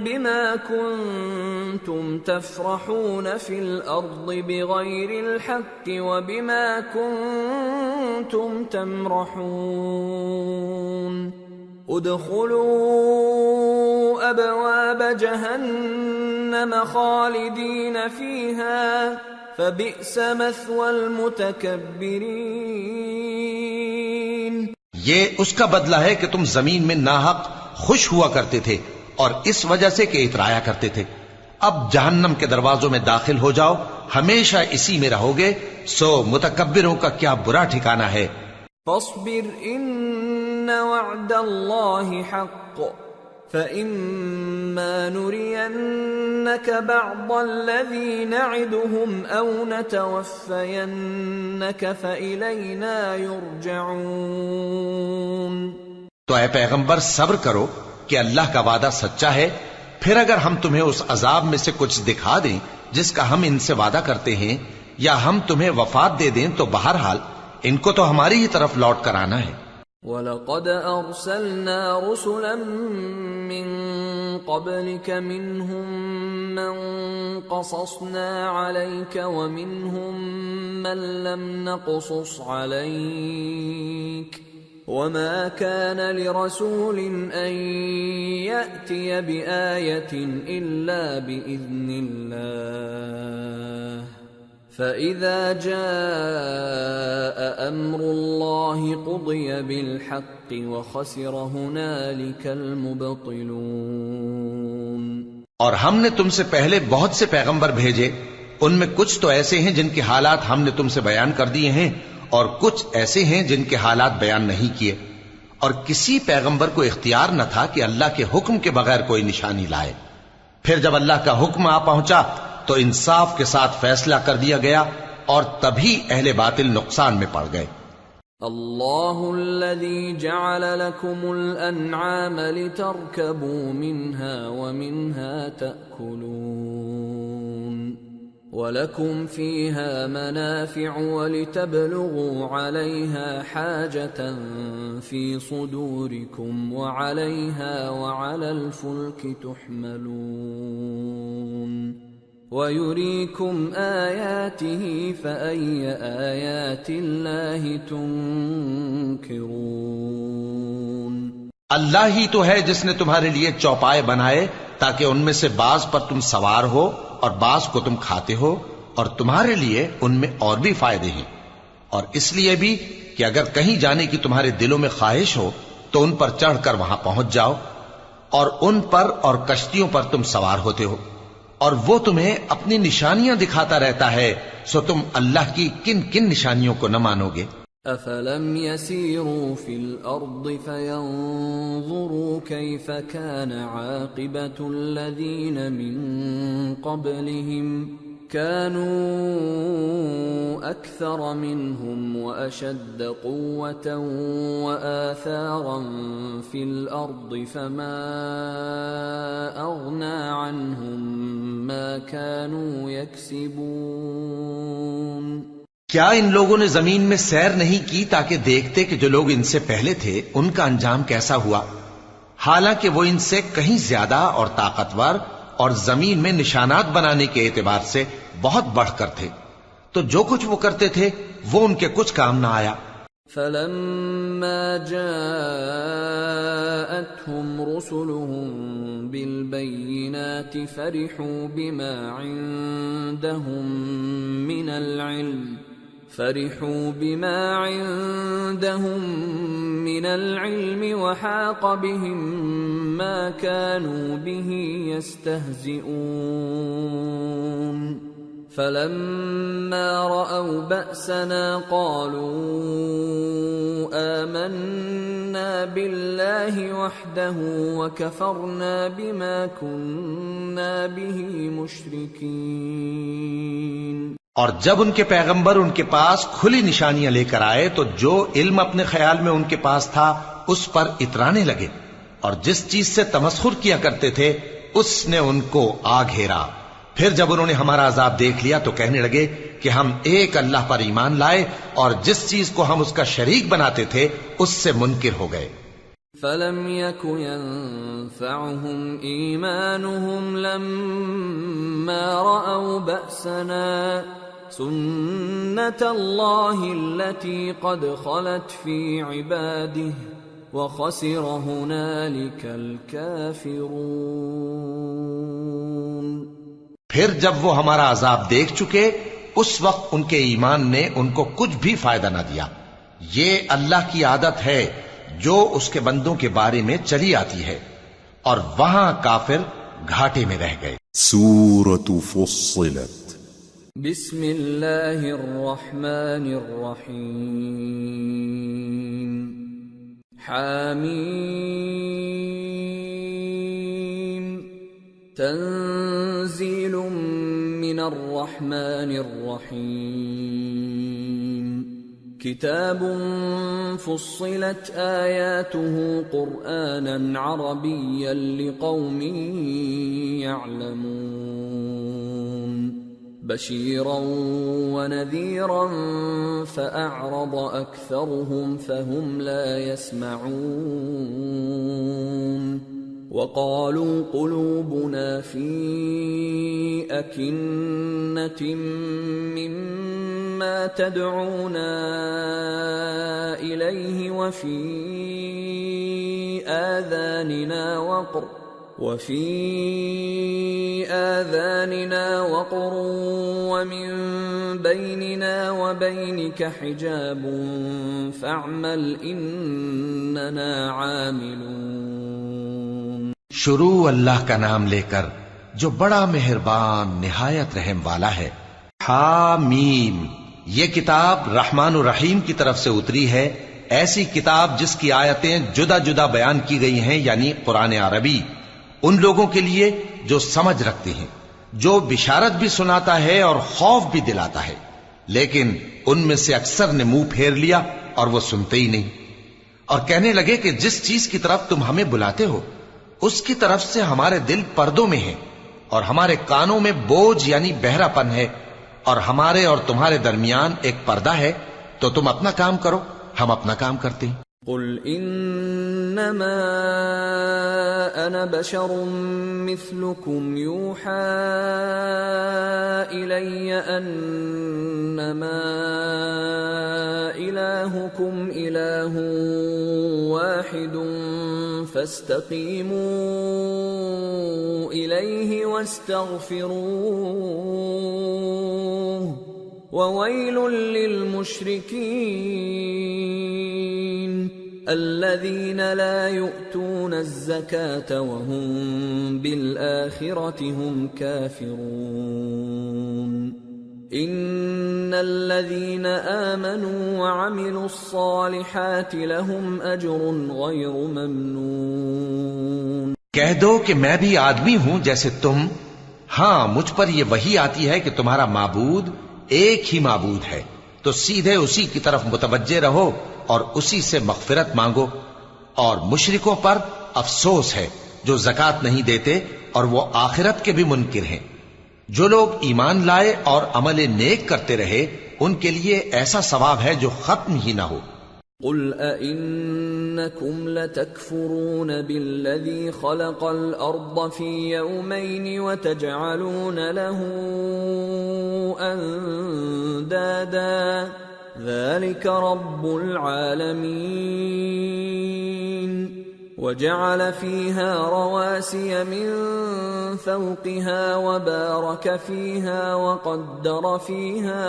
بما كنتم تفرحون في الأرض بغير الحق وبما كنتم تمرحون ادخلوا أبواب جهنم خالدين فيها فبئس مثوى المتكبرين۔ یہ اس کا بدلہ ہے کہ تم زمین میں ناحق خوش ہوا کرتے تھے اور اس وجہ سے کہ اترایا کرتے تھے، اب جہنم کے دروازوں میں داخل ہو جاؤ، ہمیشہ اسی میں رہو گے، سو متکبروں کا کیا برا ٹھکانہ ہے۔ فاصبر ان وعد اللہ حق فإما نرينك بعض الذي نعدهم أو نتوفينك فإلينا يرجعون۔ تو اے پیغمبر صبر کرو کہ اللہ کا وعدہ سچا ہے، پھر اگر ہم تمہیں اس عذاب میں سے کچھ دکھا دیں جس کا ہم ان سے وعدہ کرتے ہیں، یا ہم تمہیں وفات دے دیں، تو بہرحال ان کو تو ہماری ہی طرف لوٹ کر آنا ہے۔ وَلَقَدْ أَرْسَلْنَا رُسُلًا مِّن قَبْلِكَ مِنْهُمْ مَنْ قَصَصْنَا عَلَيْكَ وَمِنْهُمْ مَنْ لَمْ نَقْصُصْ عَلَيْكَ وَمَا كَانَ لِرَسُولٍ أَن يَأْتِيَ بِآيَةٍ إِلَّا بِإِذْنِ اللَّهِ فَإِذَا جَاءَ أَمْرُ اللَّهِ قُضِيَ بِالْحَقِّ وَخَسِرَ هُنَالِكَ الْمُبْطِلُونَ۔ اور ہم نے تم سے پہلے بہت سے پیغمبر بھیجے، ان میں کچھ تو ایسے ہیں جن کے حالات ہم نے تم سے بیان کر دیے ہیں، اور کچھ ایسے ہیں جن کے حالات بیان نہیں کیے، اور کسی پیغمبر کو اختیار نہ تھا کہ اللہ کے حکم کے بغیر کوئی نشانی لائے۔ پھر جب اللہ کا حکم آ پہنچا تو انصاف کے ساتھ فیصلہ کر دیا گیا، اور تبھی اہل باطل نقصان میں پڑ گئے۔ اللہ الذي جعل لكم الانعام لتركبوا منها ومنها تأكلون وَلَكُمْ فِيهَا مَنَافِعُ وَلِتَبْلُغُوا عَلَيْهَا حَاجَةً فِي صُدُورِكُمْ وَعَلَيْهَا وَعَلَى الْفُلْكِ تُحْمَلُونَ وَيُرِيكُمْ آيَاتِهِ فَأَيَّ آيَاتِ اللَّهِ تُنْكِرُونَ۔ اللہ ہی تو ہے جس نے تمہارے لیے چوپائے بنائے تاکہ ان میں سے بعض پر تم سوار ہو اور بعض کو تم کھاتے ہو، اور تمہارے لیے ان میں اور بھی فائدے ہیں، اور اس لیے بھی کہ اگر کہیں جانے کی تمہارے دلوں میں خواہش ہو تو ان پر چڑھ کر وہاں پہنچ جاؤ، اور ان پر اور کشتیوں پر تم سوار ہوتے ہو، اور وہ تمہیں اپنی نشانیاں دکھاتا رہتا ہے، سو تم اللہ کی کن کن نشانیوں کو نہ مانو گے؟ أَفَلَمْ يَسِيرُوا فِي الْأَرْضِ فَيَنْظُرُوا كَيْفَ كَانَ عَاقِبَةُ الَّذِينَ مِنْ قَبْلِهِمْ كَانُوا أَكْثَرَ مِنْهُمْ وَأَشَدَّ قُوَّةً وَآثَارًا فِي الْأَرْضِ فَمَا أَغْنَى عَنْهُمْ مَا كَانُوا يَكْسِبُونَ۔ کیا ان لوگوں نے زمین میں سیر نہیں کی تاکہ دیکھتے کہ جو لوگ ان سے پہلے تھے ان کا انجام کیسا ہوا، حالانکہ وہ ان سے کہیں زیادہ اور طاقتور اور زمین میں نشانات بنانے کے اعتبار سے بہت بڑھ کر تھے، تو جو کچھ وہ کرتے تھے وہ ان کے کچھ کام نہ آیا۔ فلما جاءتهم رسلهم بالبينات فرحوا بما عندهم من العلم وحاق بهم ما كانوا به يستهزئون فلما رأوا بأسنا قالوا آمنا بالله وحده وكفرنا بما كنا به مشركين۔ اور جب ان کے پیغمبر ان کے پاس کھلی نشانیاں لے کر آئے تو جو علم اپنے خیال میں ان کے پاس تھا اس پر اترانے لگے، اور جس چیز سے تمسخر کیا کرتے تھے اس نے ان کو آ گھیرا۔ پھر جب انہوں نے ہمارا عذاب دیکھ لیا تو کہنے لگے کہ ہم ایک اللہ پر ایمان لائے اور جس چیز کو ہم اس کا شریک بناتے تھے اس سے منکر ہو گئے۔ فَلَمْ يَكُ يَنفَعُهُمْ إِيمَانُهُمْ لَمَّا رَأَوْا بَأْسَنَا سُنَّةَ اللَّهِ الَّتِي قَدْ خَلَتْ فِي عِبَادِهِ وَخَسِرَ هُنَالِكَ الْكَافِرُونَ۔ پھر جب وہ ہمارا عذاب دیکھ چکے اس وقت ان کے ایمان نے ان کو کچھ بھی فائدہ نہ دیا۔ یہ اللہ کی عادت ہے جو اس کے بندوں کے بارے میں چلی آتی ہے، اور وہاں کافر گھاٹے میں رہ گئے۔ سورة فصلت بسم اللہ الرحمن الرحیم حامیم تنزیل من الرحمن الرحیم کتاب فصلت آیاته قرآنا عربیا لقوم يعلمون بشیرا ونذیرا فأعرض أكثرهم فهم لا يسمعون وقالوا قلوبنا في أكنة مما تدعونا إليه وفي آذاننا وقر ومن بيننا وبينك حجاب فاعمل إننا عاملون۔ شروع اللہ کا نام لے کر جو بڑا مہربان نہایت رحم والا ہے۔ حامیم، یہ کتاب رحمان الرحیم کی طرف سے اتری ہے، ایسی کتاب جس کی آیتیں جدا جدا بیان کی گئی ہیں، یعنی قرآن عربی، ان لوگوں کے لیے جو سمجھ رکھتے ہیں، جو بشارت بھی سناتا ہے اور خوف بھی دلاتا ہے، لیکن ان میں سے اکثر نے منہ پھیر لیا اور وہ سنتے ہی نہیں، اور کہنے لگے کہ جس چیز کی طرف تم ہمیں بلاتے ہو اس کی طرف سے ہمارے دل پردوں میں ہیں، اور ہمارے کانوں میں بوجھ یعنی بہرا پن ہے، اور ہمارے اور تمہارے درمیان ایک پردہ ہے، تو تم اپنا کام کرو، ہم اپنا کام کرتے ہیں۔ قل انما انا بشر مثلكم يوحى الي انما الهكم اله واحد فاستقيموا اليه واستغفروه وويل للمشركين الذين لا يؤتون الزكاة وهم بالآخرة هم كافرون إن الذين آمنوا وعملوا الصالحات لهم أجر غير ممنون۔ کہہ دو کہ میں بھی آدمی ہوں جیسے تم، ہاں مجھ پر یہ وحی آتی ہے کہ تمہارا معبود ایک ہی معبود ہے، تو سیدھے اسی کی طرف متوجہ رہو اور اسی سے مغفرت مانگو، اور مشرکوں پر افسوس ہے جو زکوٰۃ نہیں دیتے اور وہ آخرت کے بھی منکر ہیں۔ جو لوگ ایمان لائے اور عمل نیک کرتے رہے ان کے لیے ایسا ثواب ہے جو ختم ہی نہ ہو۔ قل أئنكم لتكفرون بالذي خلق الأرض في يومين وتجعلون له أندادا ذلك رب العالمين وجعل فيها رواسي من فوقها وبارك فيها وقدر فيها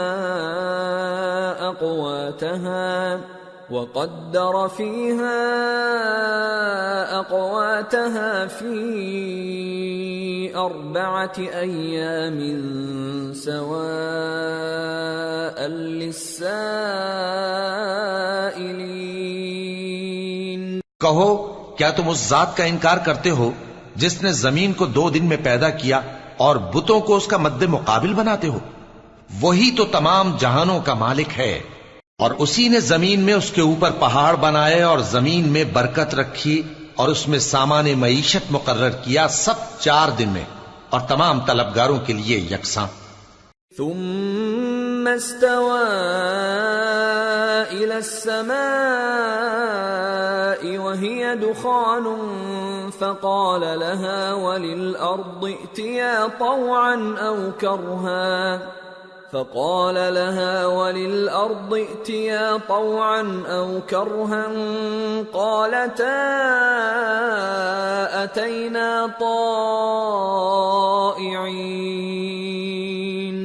أقواتها في 4 أيام سواء للسائلين. کہو کیا تم اس ذات کا انکار کرتے ہو جس نے زمین کو 2 دن میں پیدا کیا اور بتوں کو اس کا مد مقابل بناتے ہو؟ وہی تو تمام جہانوں کا مالک ہے، اور اسی نے زمین میں اس کے اوپر پہاڑ بنائے اور زمین میں برکت رکھی اور اس میں سامان معیشت مقرر کیا، سب 4 دن میں، اور تمام طلبگاروں کے لیے یکساں. ثم استوى إلى السماء وهي دخان فقال لها وللأرض ائتيا طوعا أو كرها قالتا أتينا طائعين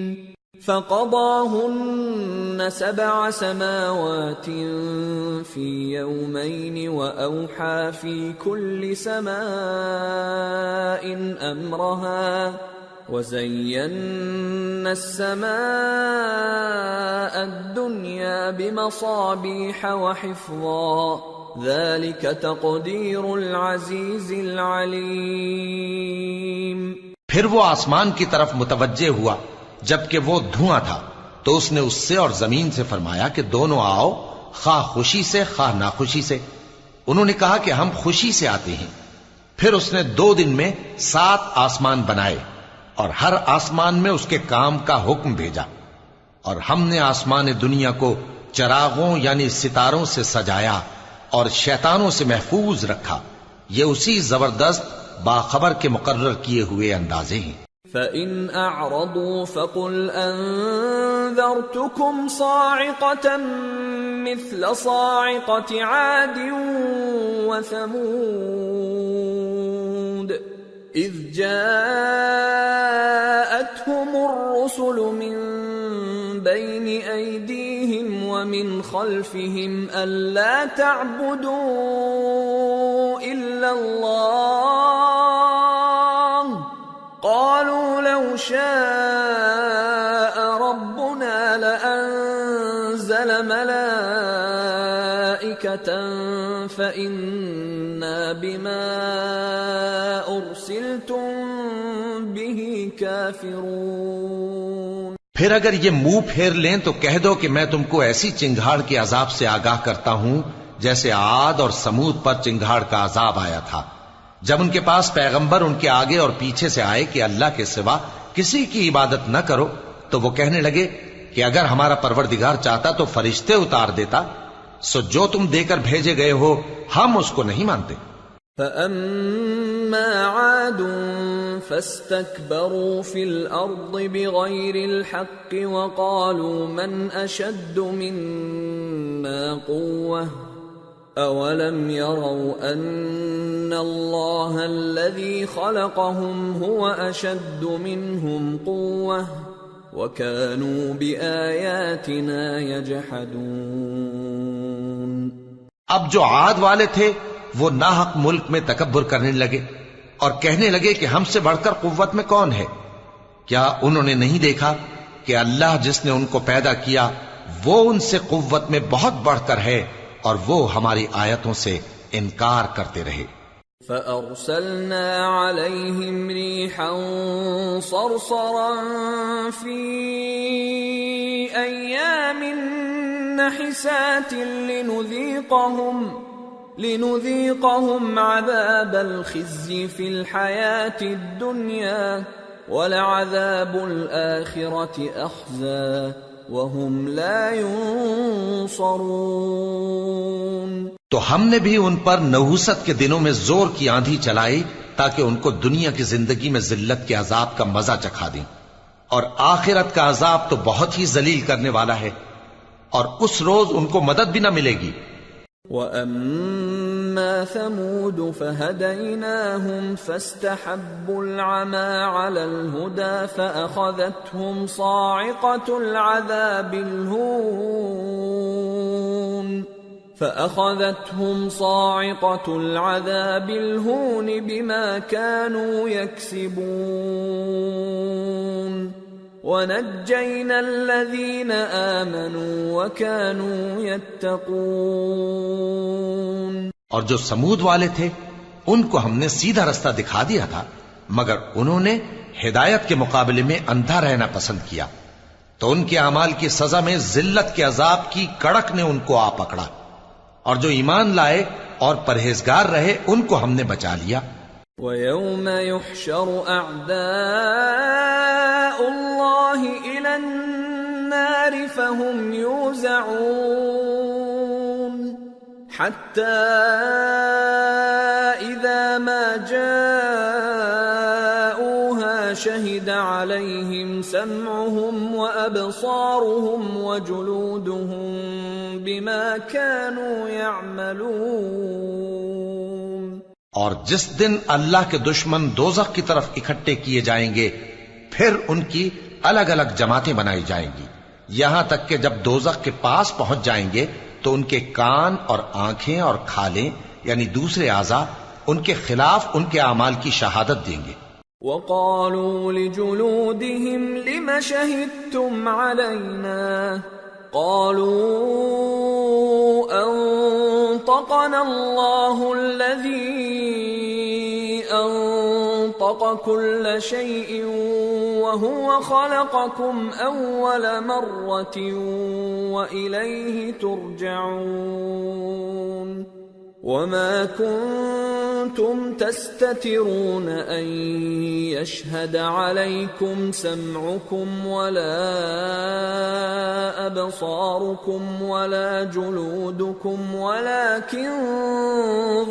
فقضاهن 7 سماوات في يومين وأوحى في كل سماء أمرها وزينا السماء الدنيا بمصابيح وحفظا ذلك تقدير العزيز العليم. پھر وہ آسمان کی طرف متوجہ ہوا جبکہ وہ دھواں تھا، تو اس نے اس سے اور زمین سے فرمایا کہ دونوں آؤ، خواہ خوشی سے خواہ ناخوشی سے. انہوں نے کہا کہ ہم خوشی سے آتے ہیں. پھر اس نے 2 دن میں 7 آسمان بنائے اور ہر آسمان میں اس کے کام کا حکم بھیجا، اور ہم نے آسمان دنیا کو چراغوں یعنی ستاروں سے سجایا اور شیطانوں سے محفوظ رکھا. یہ اسی زبردست باخبر کے مقرر کیے ہوئے اندازے ہیں. فَإِنْ أَعْرَضُوا فَقُلْ أَنذَرْتُكُمْ صَاعِقَةً مِثْلَ صَاعِقَةِ عَادٍ وَثَمُودَ إِذْ جَاءَتْهُمُ الرُّسُلُ مِنْ بَيْنِ أَيْدِيهِمْ وَمِنْ خَلْفِهِمْ أَلَّا تَعْبُدُوا إِلَّا اللَّهَ قالوا لو شاء ربنا لأنزل ملائكة فإنا بما أرسلتم به كافرون. پھر اگر یہ منہ پھیر لیں تو کہہ دو کہ میں تم کو ایسی چنگھاڑ کے عذاب سے آگاہ کرتا ہوں جیسے عاد اور سمود پر چنگھاڑ کا عذاب آیا تھا، جب ان کے پاس پیغمبر ان کے آگے اور پیچھے سے آئے کہ اللہ کے سوا کسی کی عبادت نہ کرو، تو وہ کہنے لگے کہ اگر ہمارا پروردگار چاہتا تو فرشتے اتار دیتا. سو جو تم دے کر بھیجے گئے ہو ہم اس کو نہیں مانتے. فَأَمَّا عَادٌ فَاسْتَكْبَرُوا فِي الْأَرْضِ بِغَيْرِ الْحَقِّ وَقَالُوا مَنْ أَشَدُّ مِنَّا قُوَّةً أَوَلَمْ يَرَوْا أَنَّ اللَّهَ الَّذِي خَلَقَهُمْ هُوَ أَشَدُّ مِنْهُمْ قُوَّةً وَكَانُوا بِآيَاتِنَا يَجْحَدُونَ. اب جو عاد والے تھے وہ ناحق ملک میں تکبر کرنے لگے اور کہنے لگے کہ ہم سے بڑھ کر قوت میں کون ہے؟ کیا انہوں نے نہیں دیکھا کہ اللہ جس نے ان کو پیدا کیا وہ ان سے قوت میں بہت بڑھ کر ہے، اور وہ ہماری آیتوں سے انکار کرتے رہے. فَأَرْسَلْنَا عَلَيْهِمْ رِيحًا صَرْصَرًا فِي أَيَّامٍ نَحِسَاتٍ لِنُذِيقَهُمْ عَذَابَ الْخِزْيِ فِي الْحَيَاةِ الدُّنْيَا وَلَعَذَابُ الْآخِرَةِ أَخْزَى وَهُمْ لَا يُنصَرُونَ. تو ہم نے بھی ان پر نحوست کے دنوں میں زور کی آندھی چلائی تاکہ ان کو دنیا کی زندگی میں ذلت کے عذاب کا مزہ چکھا دیں، اور آخرت کا عذاب تو بہت ہی ذلیل کرنے والا ہے. اور اس روز ان کو مدد بھی نہ ملے گی۔ وَأَمَّا ثَمُودُ فَهَدَيْنَاهُمْ فَاسْتَحَبُّوا الْعَمَى عَلَى الْهُدَى فَأَخَذَتْهُمْ صَاعِقَةُ الْعَذَابِ الْهُونِ بِمَا كَانُوا يَكْسِبُونَ وَنَجَّيْنَا الَّذِينَ آمَنُوا وَكَانُوا يَتَّقُونَ۔ اور جو سمود والے تھے ان کو ہم نے سیدھا رستہ دکھا دیا تھا، مگر انہوں نے ہدایت کے مقابلے میں اندھا رہنا پسند کیا، تو ان کے اعمال کی سزا میں ذلت کے عذاب کی کڑک نے ان کو آ پکڑا، اور جو ایمان لائے اور پرہیزگار رہے ان کو ہم نے بچا لیا۔ وَيَوْمَ يُحْشَرُ أَعْدَاءُ اللَّهِ إِلَى النَّارِ فَهُمْ يُوزَعُونَ حَتَّى إِذَا مَا جَاءُوهَا شَهِدَ عَلَيْهِمْ سَمْعُهُمْ وَأَبْصَارُهُمْ وَجُلُودُهُمْ بِمَا كَانُوا يَعْمَلُونَ۔ اور جس دن اللہ کے دشمن دوزخ کی طرف اکٹھے کیے جائیں گے، پھر ان کی الگ الگ جماعتیں بنائی جائیں گی، یہاں تک کہ جب دوزخ کے پاس پہنچ جائیں گے تو ان کے کان اور آنکھیں اور کھالیں یعنی دوسرے اعضاء ان کے خلاف ان کے اعمال کی شہادت دیں گے۔ وَقَالُوا لِجُلُودِهِمْ لِمَ شَهِدتُّمْ عَلَيْنَا قَالُوا أَنطَقَنَا اللَّهُ الَّذِي أَنطَقَ كُلَّ شَيْءٍ وَهُوَ خَلَقَكُمْ أَوَّلَ مَرَّةٍ وَإِلَيْهِ تُرْجَعُونَ وَمَا كُنتُمْ تَسْتَتِرُونَ أَن يَشْهَدَ عَلَيْكُمْ سَمْعُكُمْ وَلَا أَبْصَارُكُمْ وَلَا جُلُودُكُمْ وَلَكِنْ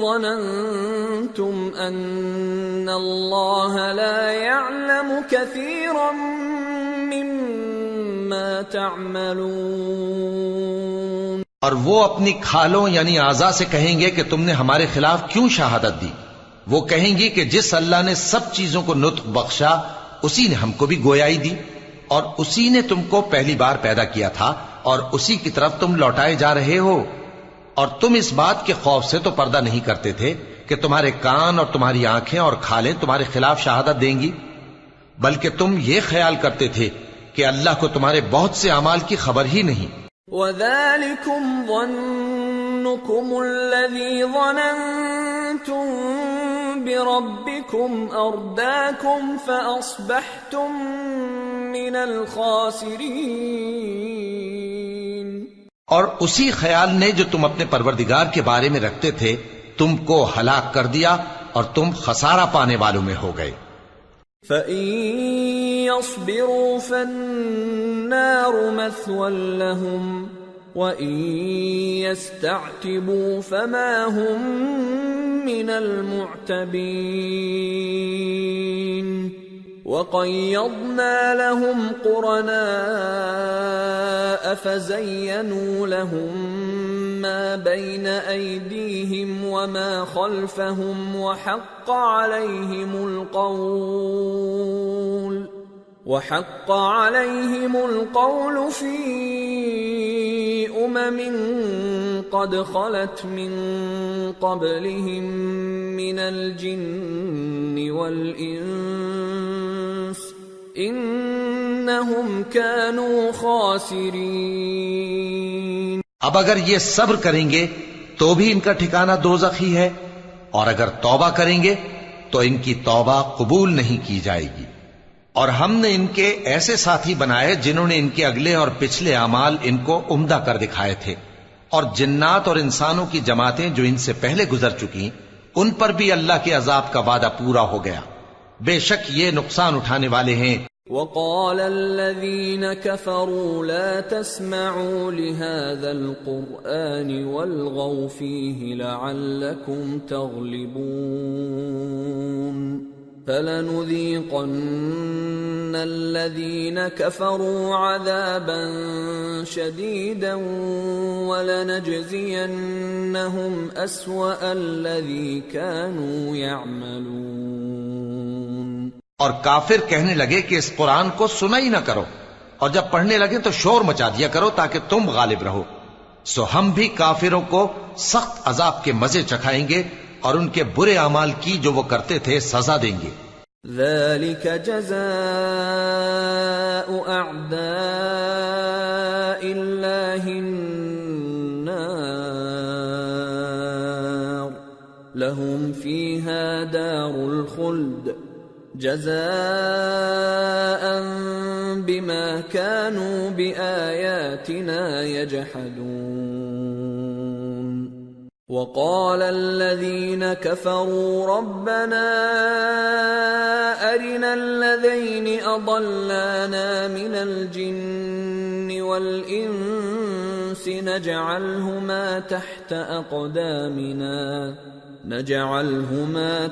ظَنَنْتُمْ أَنَّ اللَّهَ لَا يَعْلَمُ كَثِيرًا مِّمَّا تَعْمَلُونَ۔ اور وہ اپنی کھالوں یعنی اعضاء سے کہیں گے کہ تم نے ہمارے خلاف کیوں شہادت دی؟ وہ کہیں گی کہ جس اللہ نے سب چیزوں کو نطق بخشا اسی نے ہم کو بھی گویائی دی، اور اسی نے تم کو پہلی بار پیدا کیا تھا، اور اسی کی طرف تم لوٹائے جا رہے ہو، اور تم اس بات کے خوف سے تو پردہ نہیں کرتے تھے کہ تمہارے کان اور تمہاری آنکھیں اور کھالیں تمہارے خلاف شہادت دیں گی، بلکہ تم یہ خیال کرتے تھے کہ اللہ کو تمہارے بہت سے اعمال کی خبر ہی نہیں۔ وَذَلِكُمْ ظَنُّكُمُ الَّذِي ظَنَنْتُمْ بِرَبِّكُمْ أَرْدَاكُمْ فَأَصْبَحْتُمْ مِنَ الْخَاسِرِينَ۔ اور اسی خیال نے جو تم اپنے پروردگار کے بارے میں رکھتے تھے تم کو ہلاک کر دیا اور تم خسارہ پانے والوں میں ہو گئے۔ فَإِن يَصْبِرُوا فَالنَّارُ مَثْوًى لَهُمْ وَإِن يَسْتَعْتِبُوا فَمَا هُمْ مِنَ الْمُعْتَبِينَ وَقَيَّضْنَا لَهُمْ قُرَنَاءَ فَزَيَّنُوا لَهُم مَّا بَيْنَ أَيْدِيهِمْ وَمَا خَلْفَهُمْ وَحَقَّ عَلَيْهِمُ الْقَوْلُ فِي أُمَمٍ قَدْ خَلَتْ مِن قَبْلِهِم مِّنَ الْجِنِّ وَالْإِنسِ إِنَّهُمْ كَانُوا خَاسِرِينَ۔ اب اگر یہ صبر کریں گے تو بھی ان کا ٹھکانہ دوزخ ہی ہے، اور اگر توبہ کریں گے تو ان کی توبہ قبول نہیں کی جائے گی۔ اور ہم نے ان کے ایسے ساتھی بنائے جنہوں نے ان کے اگلے اور پچھلے اعمال ان کو عمدہ کر دکھائے تھے، اور جنات اور انسانوں کی جماعتیں جو ان سے پہلے گزر چکی ان پر بھی اللہ کے عذاب کا وعدہ پورا ہو گیا، بے شک یہ نقصان اٹھانے والے ہیں۔ وَقَالَ الَّذِينَ كَفَرُوا لَا تَسْمَعُوا لِهَذَا الْقُرْآنِ وَالْغَوْا فِيهِ لَعَلَّكُمْ تَغْلِبُونَ فَلَنُذِيقَنَّ الَّذِينَ كَفَرُوا عَذَابًا شَدِيدًا وَلَنَجْزِيَنَّهُمْ أَسْوَأَ الَّذِي كَانُوا يَعْمَلُونَ۔ اور کافر کہنے لگے کہ اس قرآن کو سنا ہی نہ کرو، اور جب پڑھنے لگے تو شور مچا دیا کرو تاکہ تم غالب رہو۔ سو ہم بھی کافروں کو سخت عذاب کے مزے چکھائیں گے اور ان کے برے اعمال کی جو وہ کرتے تھے سزا دیں گے۔ ذَلِكَ جَزَاءُ أَعْدَاءِ اللَّهِ النَّارُ لَهُمْ فِيهَا دَارُ الْخُلْدِ جَزَاءً بِمَا كَانُوا بِآيَاتِنَا يَجْحَدُونَ۔ وَقَالَ الَّذِينَ كَفَرُوا رَبَّنَا أَرِنَا الَّذَيْنِ أَضَلَّانَا مِنَ الْجِنِّ وَالْإِنسِ نَجْعَلْهُمَا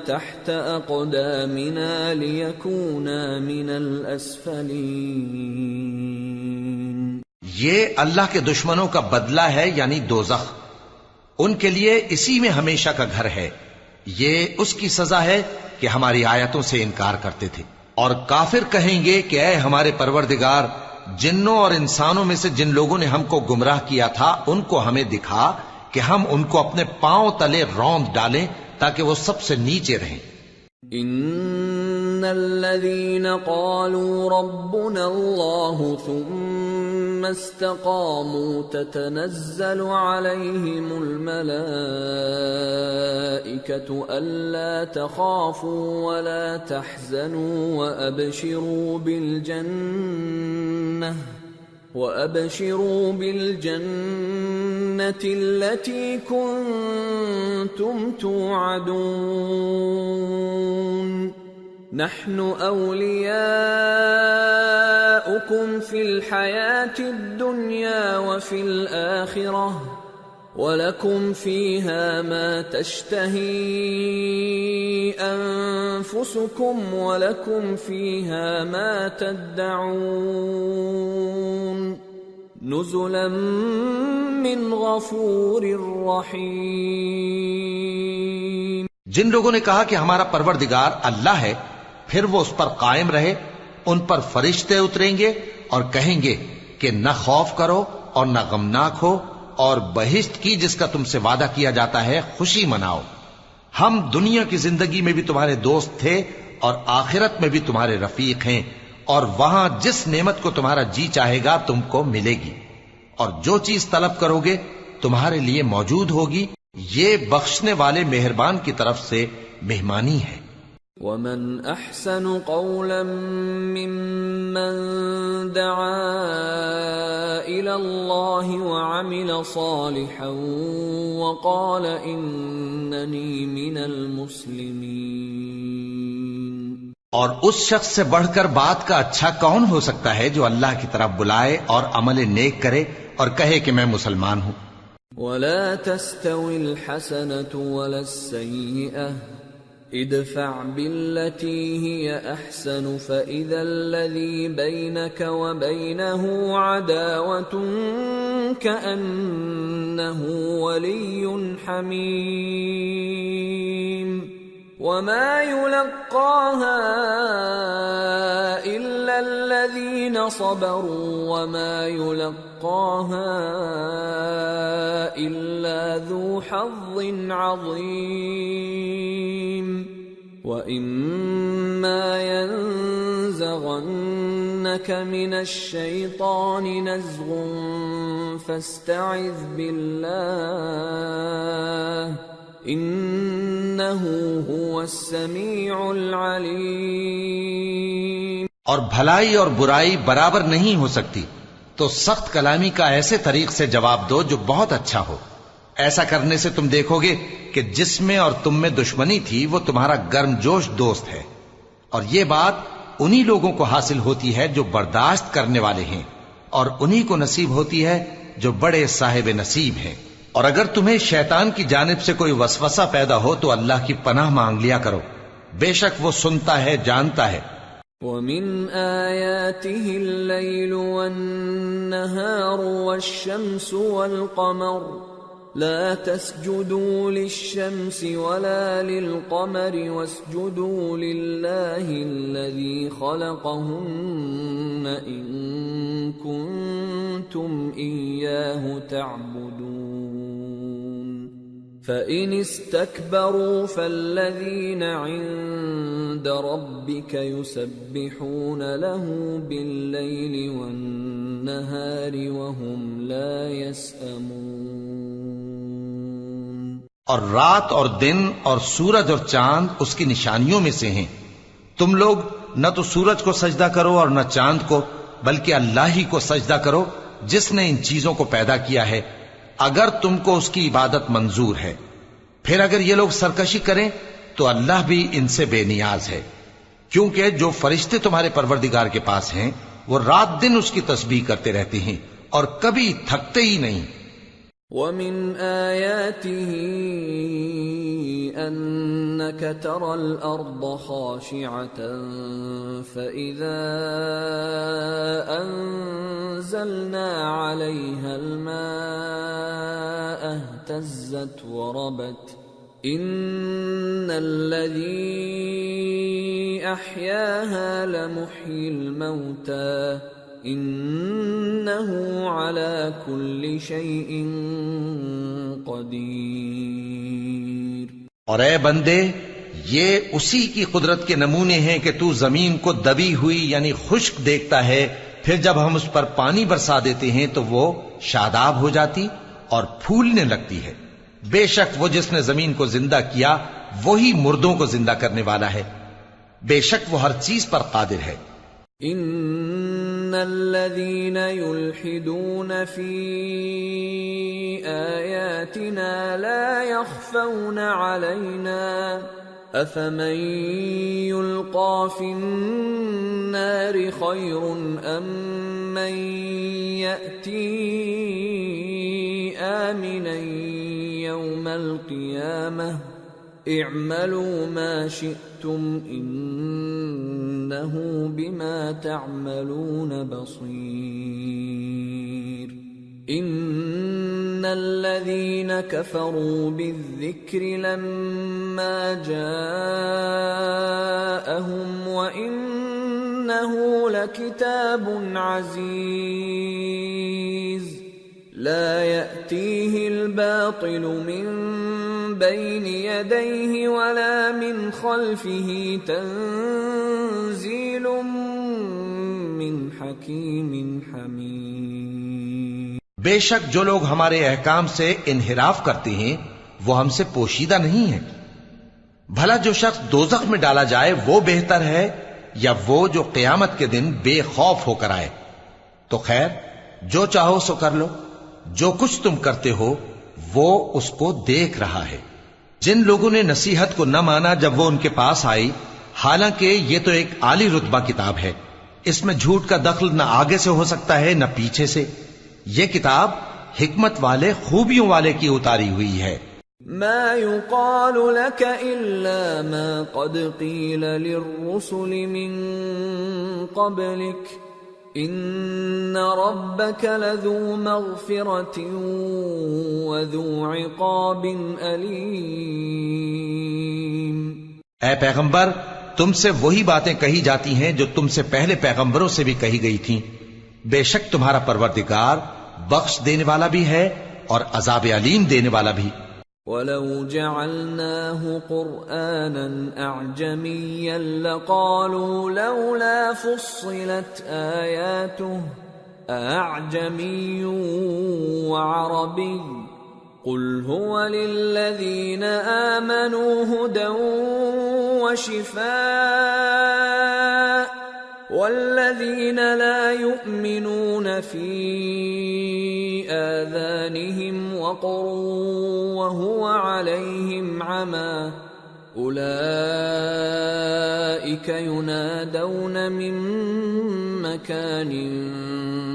تَحْتَ أَقْدَامِنَا لِيَكُونَا مِنَ الْأَسْفَلِينَ۔ یہ اللہ کے دشمنوں کا بدلہ ہے، یعنی دوزخ، ان کے لیے اسی میں ہمیشہ کا گھر ہے۔ یہ اس کی سزا ہے کہ ہماری آیتوں سے انکار کرتے تھے۔ اور کافر کہیں گے کہ اے ہمارے پروردگار، جنوں اور انسانوں میں سے جن لوگوں نے ہم کو گمراہ کیا تھا ان کو ہمیں دکھا کہ ہم ان کو اپنے پاؤں تلے روند ڈالیں تاکہ وہ سب سے نیچے رہیں۔ ان الذين قالوا ربنا الله ثم استقاموا تتنزل عليهم الملائكة ألا تخافوا ولا تحزنوا وأبشروا بالجنة التي كنتم توعدون نحن أولياؤكم في الحياة الدنيا وفي الآخرة وَلَكُمْ فِيهَا مَا تَشْتَهِي أَنفُسُكُمْ وَلَكُمْ فِيهَا مَا تَدَّعُونَ نُزُلًا مِّنْ غَفُورٍ رَّحِيمٍ۔ جن لوگوں نے کہا کہ ہمارا پروردگار اللہ ہے، پھر وہ اس پر قائم رہے، ان پر فرشتے اتریں گے اور کہیں گے کہ نہ خوف کرو اور نہ غمناک ہو، اور بہشت کی جس کا تم سے وعدہ کیا جاتا ہے خوشی مناؤ۔ ہم دنیا کی زندگی میں بھی تمہارے دوست تھے اور آخرت میں بھی تمہارے رفیق ہیں، اور وہاں جس نعمت کو تمہارا جی چاہے گا تم کو ملے گی، اور جو چیز طلب کرو گے تمہارے لیے موجود ہوگی۔ یہ بخشنے والے مہربان کی طرف سے مہمانی ہے۔ وَمَنْ أَحْسَنُ قَوْلًا مِّمَّنْ دَعَا إِلَى اللَّهِ وَعَمِلَ صَالِحًا وَقَالَ إِنَّنِي مِنَ الْمُسْلِمِينَ۔ اور اس شخص سے بڑھ کر بات کا اچھا کون ہو سکتا ہے جو اللہ کی طرف بلائے اور عمل نیک کرے اور کہے کہ میں مسلمان ہوں۔ وَلَا تَسْتَوِي الْحَسَنَةُ وَلَا السَّيِّئَةُ ادفع بالتي هي احسن فاذا الذي بينك وبينه عداوة كأنه ولي حميم وما يلقاها الا الذين صبروا وما يلقاها الا ذو حظ عظيم وَإِمَّا يَنزَغَنَّكَ مِنَ الشَّيْطَانِ نَزْغٌ فَاسْتَعِذْ بِاللَّهِ إِنَّهُ هُوَ السَّمِيعُ الْعَلِيمُ۔ اور بھلائی اور برائی برابر نہیں ہو سکتی، تو سخت کلامی کا ایسے طریق سے جواب دو جو بہت اچھا ہو۔ ایسا کرنے سے تم دیکھو گے کہ جس میں اور تم میں دشمنی تھی وہ تمہارا گرم جوش دوست ہے، اور یہ بات انہی لوگوں کو حاصل ہوتی ہے جو برداشت کرنے والے ہیں، اور انہی کو نصیب ہوتی ہے جو بڑے صاحب نصیب ہیں۔ اور اگر تمہیں شیطان کی جانب سے کوئی وسوسہ پیدا ہو تو اللہ کی پناہ مانگ لیا کرو، بے شک وہ سنتا ہے، جانتا ہے۔ وَمِنْ آيَاتِهِ اللَّيْلُ وَالنَّهَارُ وَالشَّمْسُ وَالْقَمَرُ لَا تَسْجُدُوا لِلشَّمْسِ وَلَا لِلْقَمَرِ وَاسْجُدُوا لِلَّهِ الَّذِي خَلَقَهُنَّ إِن كُنتُمْ إِيَّاهُ تَعْبُدُونَ فَإِنِ اسْتَكْبَرُوا فَالَّذِينَ عِندَ رَبِّكَ يُسَبِّحُونَ لَهُ بِاللَّيْلِ وَالنَّهَارِ وَهُمْ لَا يَسْأَمُونَ۔ اور رات اور دن اور سورج اور چاند اس کی نشانیوں میں سے ہیں۔ تم لوگ نہ تو سورج کو سجدہ کرو اور نہ چاند کو، بلکہ اللہ ہی کو سجدہ کرو جس نے ان چیزوں کو پیدا کیا ہے، اگر تم کو اس کی عبادت منظور ہے۔ پھر اگر یہ لوگ سرکشی کریں تو اللہ بھی ان سے بے نیاز ہے، کیونکہ جو فرشتے تمہارے پروردگار کے پاس ہیں وہ رات دن اس کی تسبیح کرتے رہتے ہیں اور کبھی تھکتے ہی نہیں۔ وَمِنْ آيَاتِهِ أَنَّكَ تَرَى الْأَرْضَ خَاشِعَةً فَإِذَا أَنزَلْنَا عَلَيْهَا الْمَاءَ اهْتَزَّتْ وَرَبَتْ إِنَّ الَّذِي أَحْيَاهَا لَمُحْيِي الْمَوْتَى إِنَّهُ عَلَى كُلِّ شَيْءٍ قَدِيرٌ۔ اور اے بندے، یہ اسی کی قدرت کے نمونے ہیں کہ تو زمین کو دبی ہوئی یعنی خشک دیکھتا ہے، پھر جب ہم اس پر پانی برسا دیتے ہیں تو وہ شاداب ہو جاتی اور پھولنے لگتی ہے۔ بے شک وہ جس نے زمین کو زندہ کیا وہی مردوں کو زندہ کرنے والا ہے، بے شک وہ ہر چیز پر قادر ہے۔ ان الذين يلحدون في آياتنا لا يخفون علينا افمن يلقى في النار خير ام من يأتي آمنا يوم القيامة اعملوا ما شئتم انه بما تعملون بصير ان الذين كفروا بالذكر لما جاءهم وانه لكتاب عزيز لا يأتيه الباطل من بين يديه ولا من خلفه تنزيل من حكيم حميد۔ بے شک جو لوگ ہمارے احکام سے انحراف کرتے ہیں وہ ہم سے پوشیدہ نہیں ہیں۔ بھلا جو شخص دوزخ میں ڈالا جائے وہ بہتر ہے یا وہ جو قیامت کے دن بے خوف ہو کر آئے؟ تو خیر جو چاہو سو کر لو، جو کچھ تم کرتے ہو وہ اس کو دیکھ رہا ہے۔ جن لوگوں نے نصیحت کو نہ مانا جب وہ ان کے پاس آئی، حالانکہ یہ تو ایک عالی رتبہ کتاب ہے، اس میں جھوٹ کا دخل نہ آگے سے ہو سکتا ہے نہ پیچھے سے۔ یہ کتاب حکمت والے خوبیوں والے کی اتاری ہوئی ہے۔ ما يقال لك إلا ما قد قيل للرسل من قبلك ان ربك لذو مغفرة وذو عقاب علیم۔ اے پیغمبر، تم سے وہی باتیں کہی جاتی ہیں جو تم سے پہلے پیغمبروں سے بھی کہی گئی تھیں، بے شک تمہارا پروردگار بخش دینے والا بھی ہے اور عذاب علیم دینے والا بھی۔ وَلَوْ جَعَلْنَاهُ قُرْآنًا أَعْجَمِيًّا لَقَالُوا لَوْلَا فُصِّلَتْ آيَاتُهُ أَأَعْجَمِيٌّ وَعَرَبِيٌّ قُلْ هُوَ لِلَّذِينَ آمَنُوا هُدًى وَشِفَاءٌ وَالَّذِينَ لَا يُؤْمِنُونَ فِي آذَانِهِمْ وَقْرٌ وَهُوَ عَلَيْهِمْ عَمًى أُولَئِكَ يُنَادَوْنَ مِن مَّكَانٍ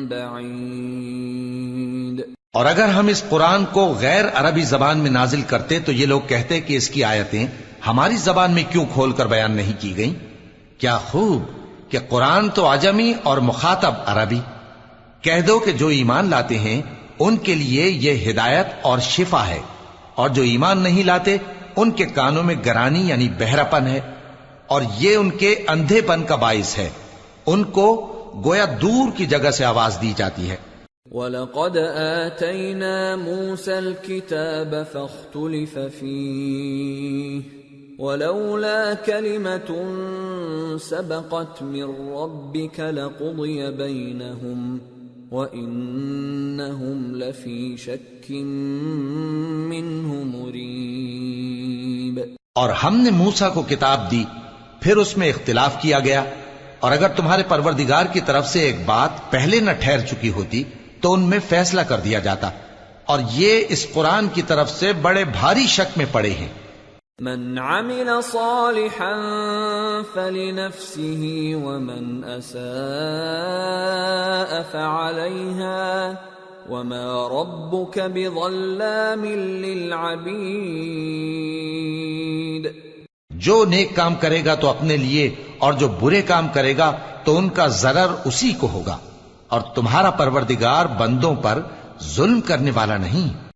بَعِيدٍ۔ اور اگر ہم اس قرآن کو غیر عربی زبان میں نازل کرتے تو یہ لوگ کہتے کہ اس کی آیتیں ہماری زبان میں کیوں کھول کر بیان نہیں کی گئی؟ کیا خوب کہ قرآن تو عجمی اور مخاطب عربی. کہہ دو کہ جو ایمان لاتے ہیں ان کے لیے یہ ہدایت اور شفا ہے، اور جو ایمان نہیں لاتے ان کے کانوں میں گرانی یعنی بہراپن ہے، اور یہ ان کے اندھے پن کا باعث ہے. ان کو گویا دور کی جگہ سے آواز دی جاتی ہے. وَلَقَدْ آتَيْنَا مُوسَى الْكِتَابَ فَاخْتُلِفَ فِيهِ وَلَوْلَا كَلِمَةٌ سَبَقَتْ مِنْ رَبِّكَ لَقُضِيَ بَيْنَهُمْ وَإِنَّهُمْ لَفِي شَكٍّ مِّنْهُ مُرِيبٍ. اور ہم نے موسیٰ کو کتاب دی، پھر اس میں اختلاف کیا گیا، اور اگر تمہارے پروردگار کی طرف سے ایک بات پہلے نہ ٹھہر چکی ہوتی تو ان میں فیصلہ کر دیا جاتا، اور یہ اس قرآن کی طرف سے بڑے بھاری شک میں پڑے ہیں. من عمل صالحا فلنفسه ومن اساء فعليها وما ربك بظلام للعبید. جو نیک کام کرے گا تو اپنے لیے، اور جو برے کام کرے گا تو ان کا ضرر اسی کو ہوگا، اور تمہارا پروردگار بندوں پر ظلم کرنے والا نہیں.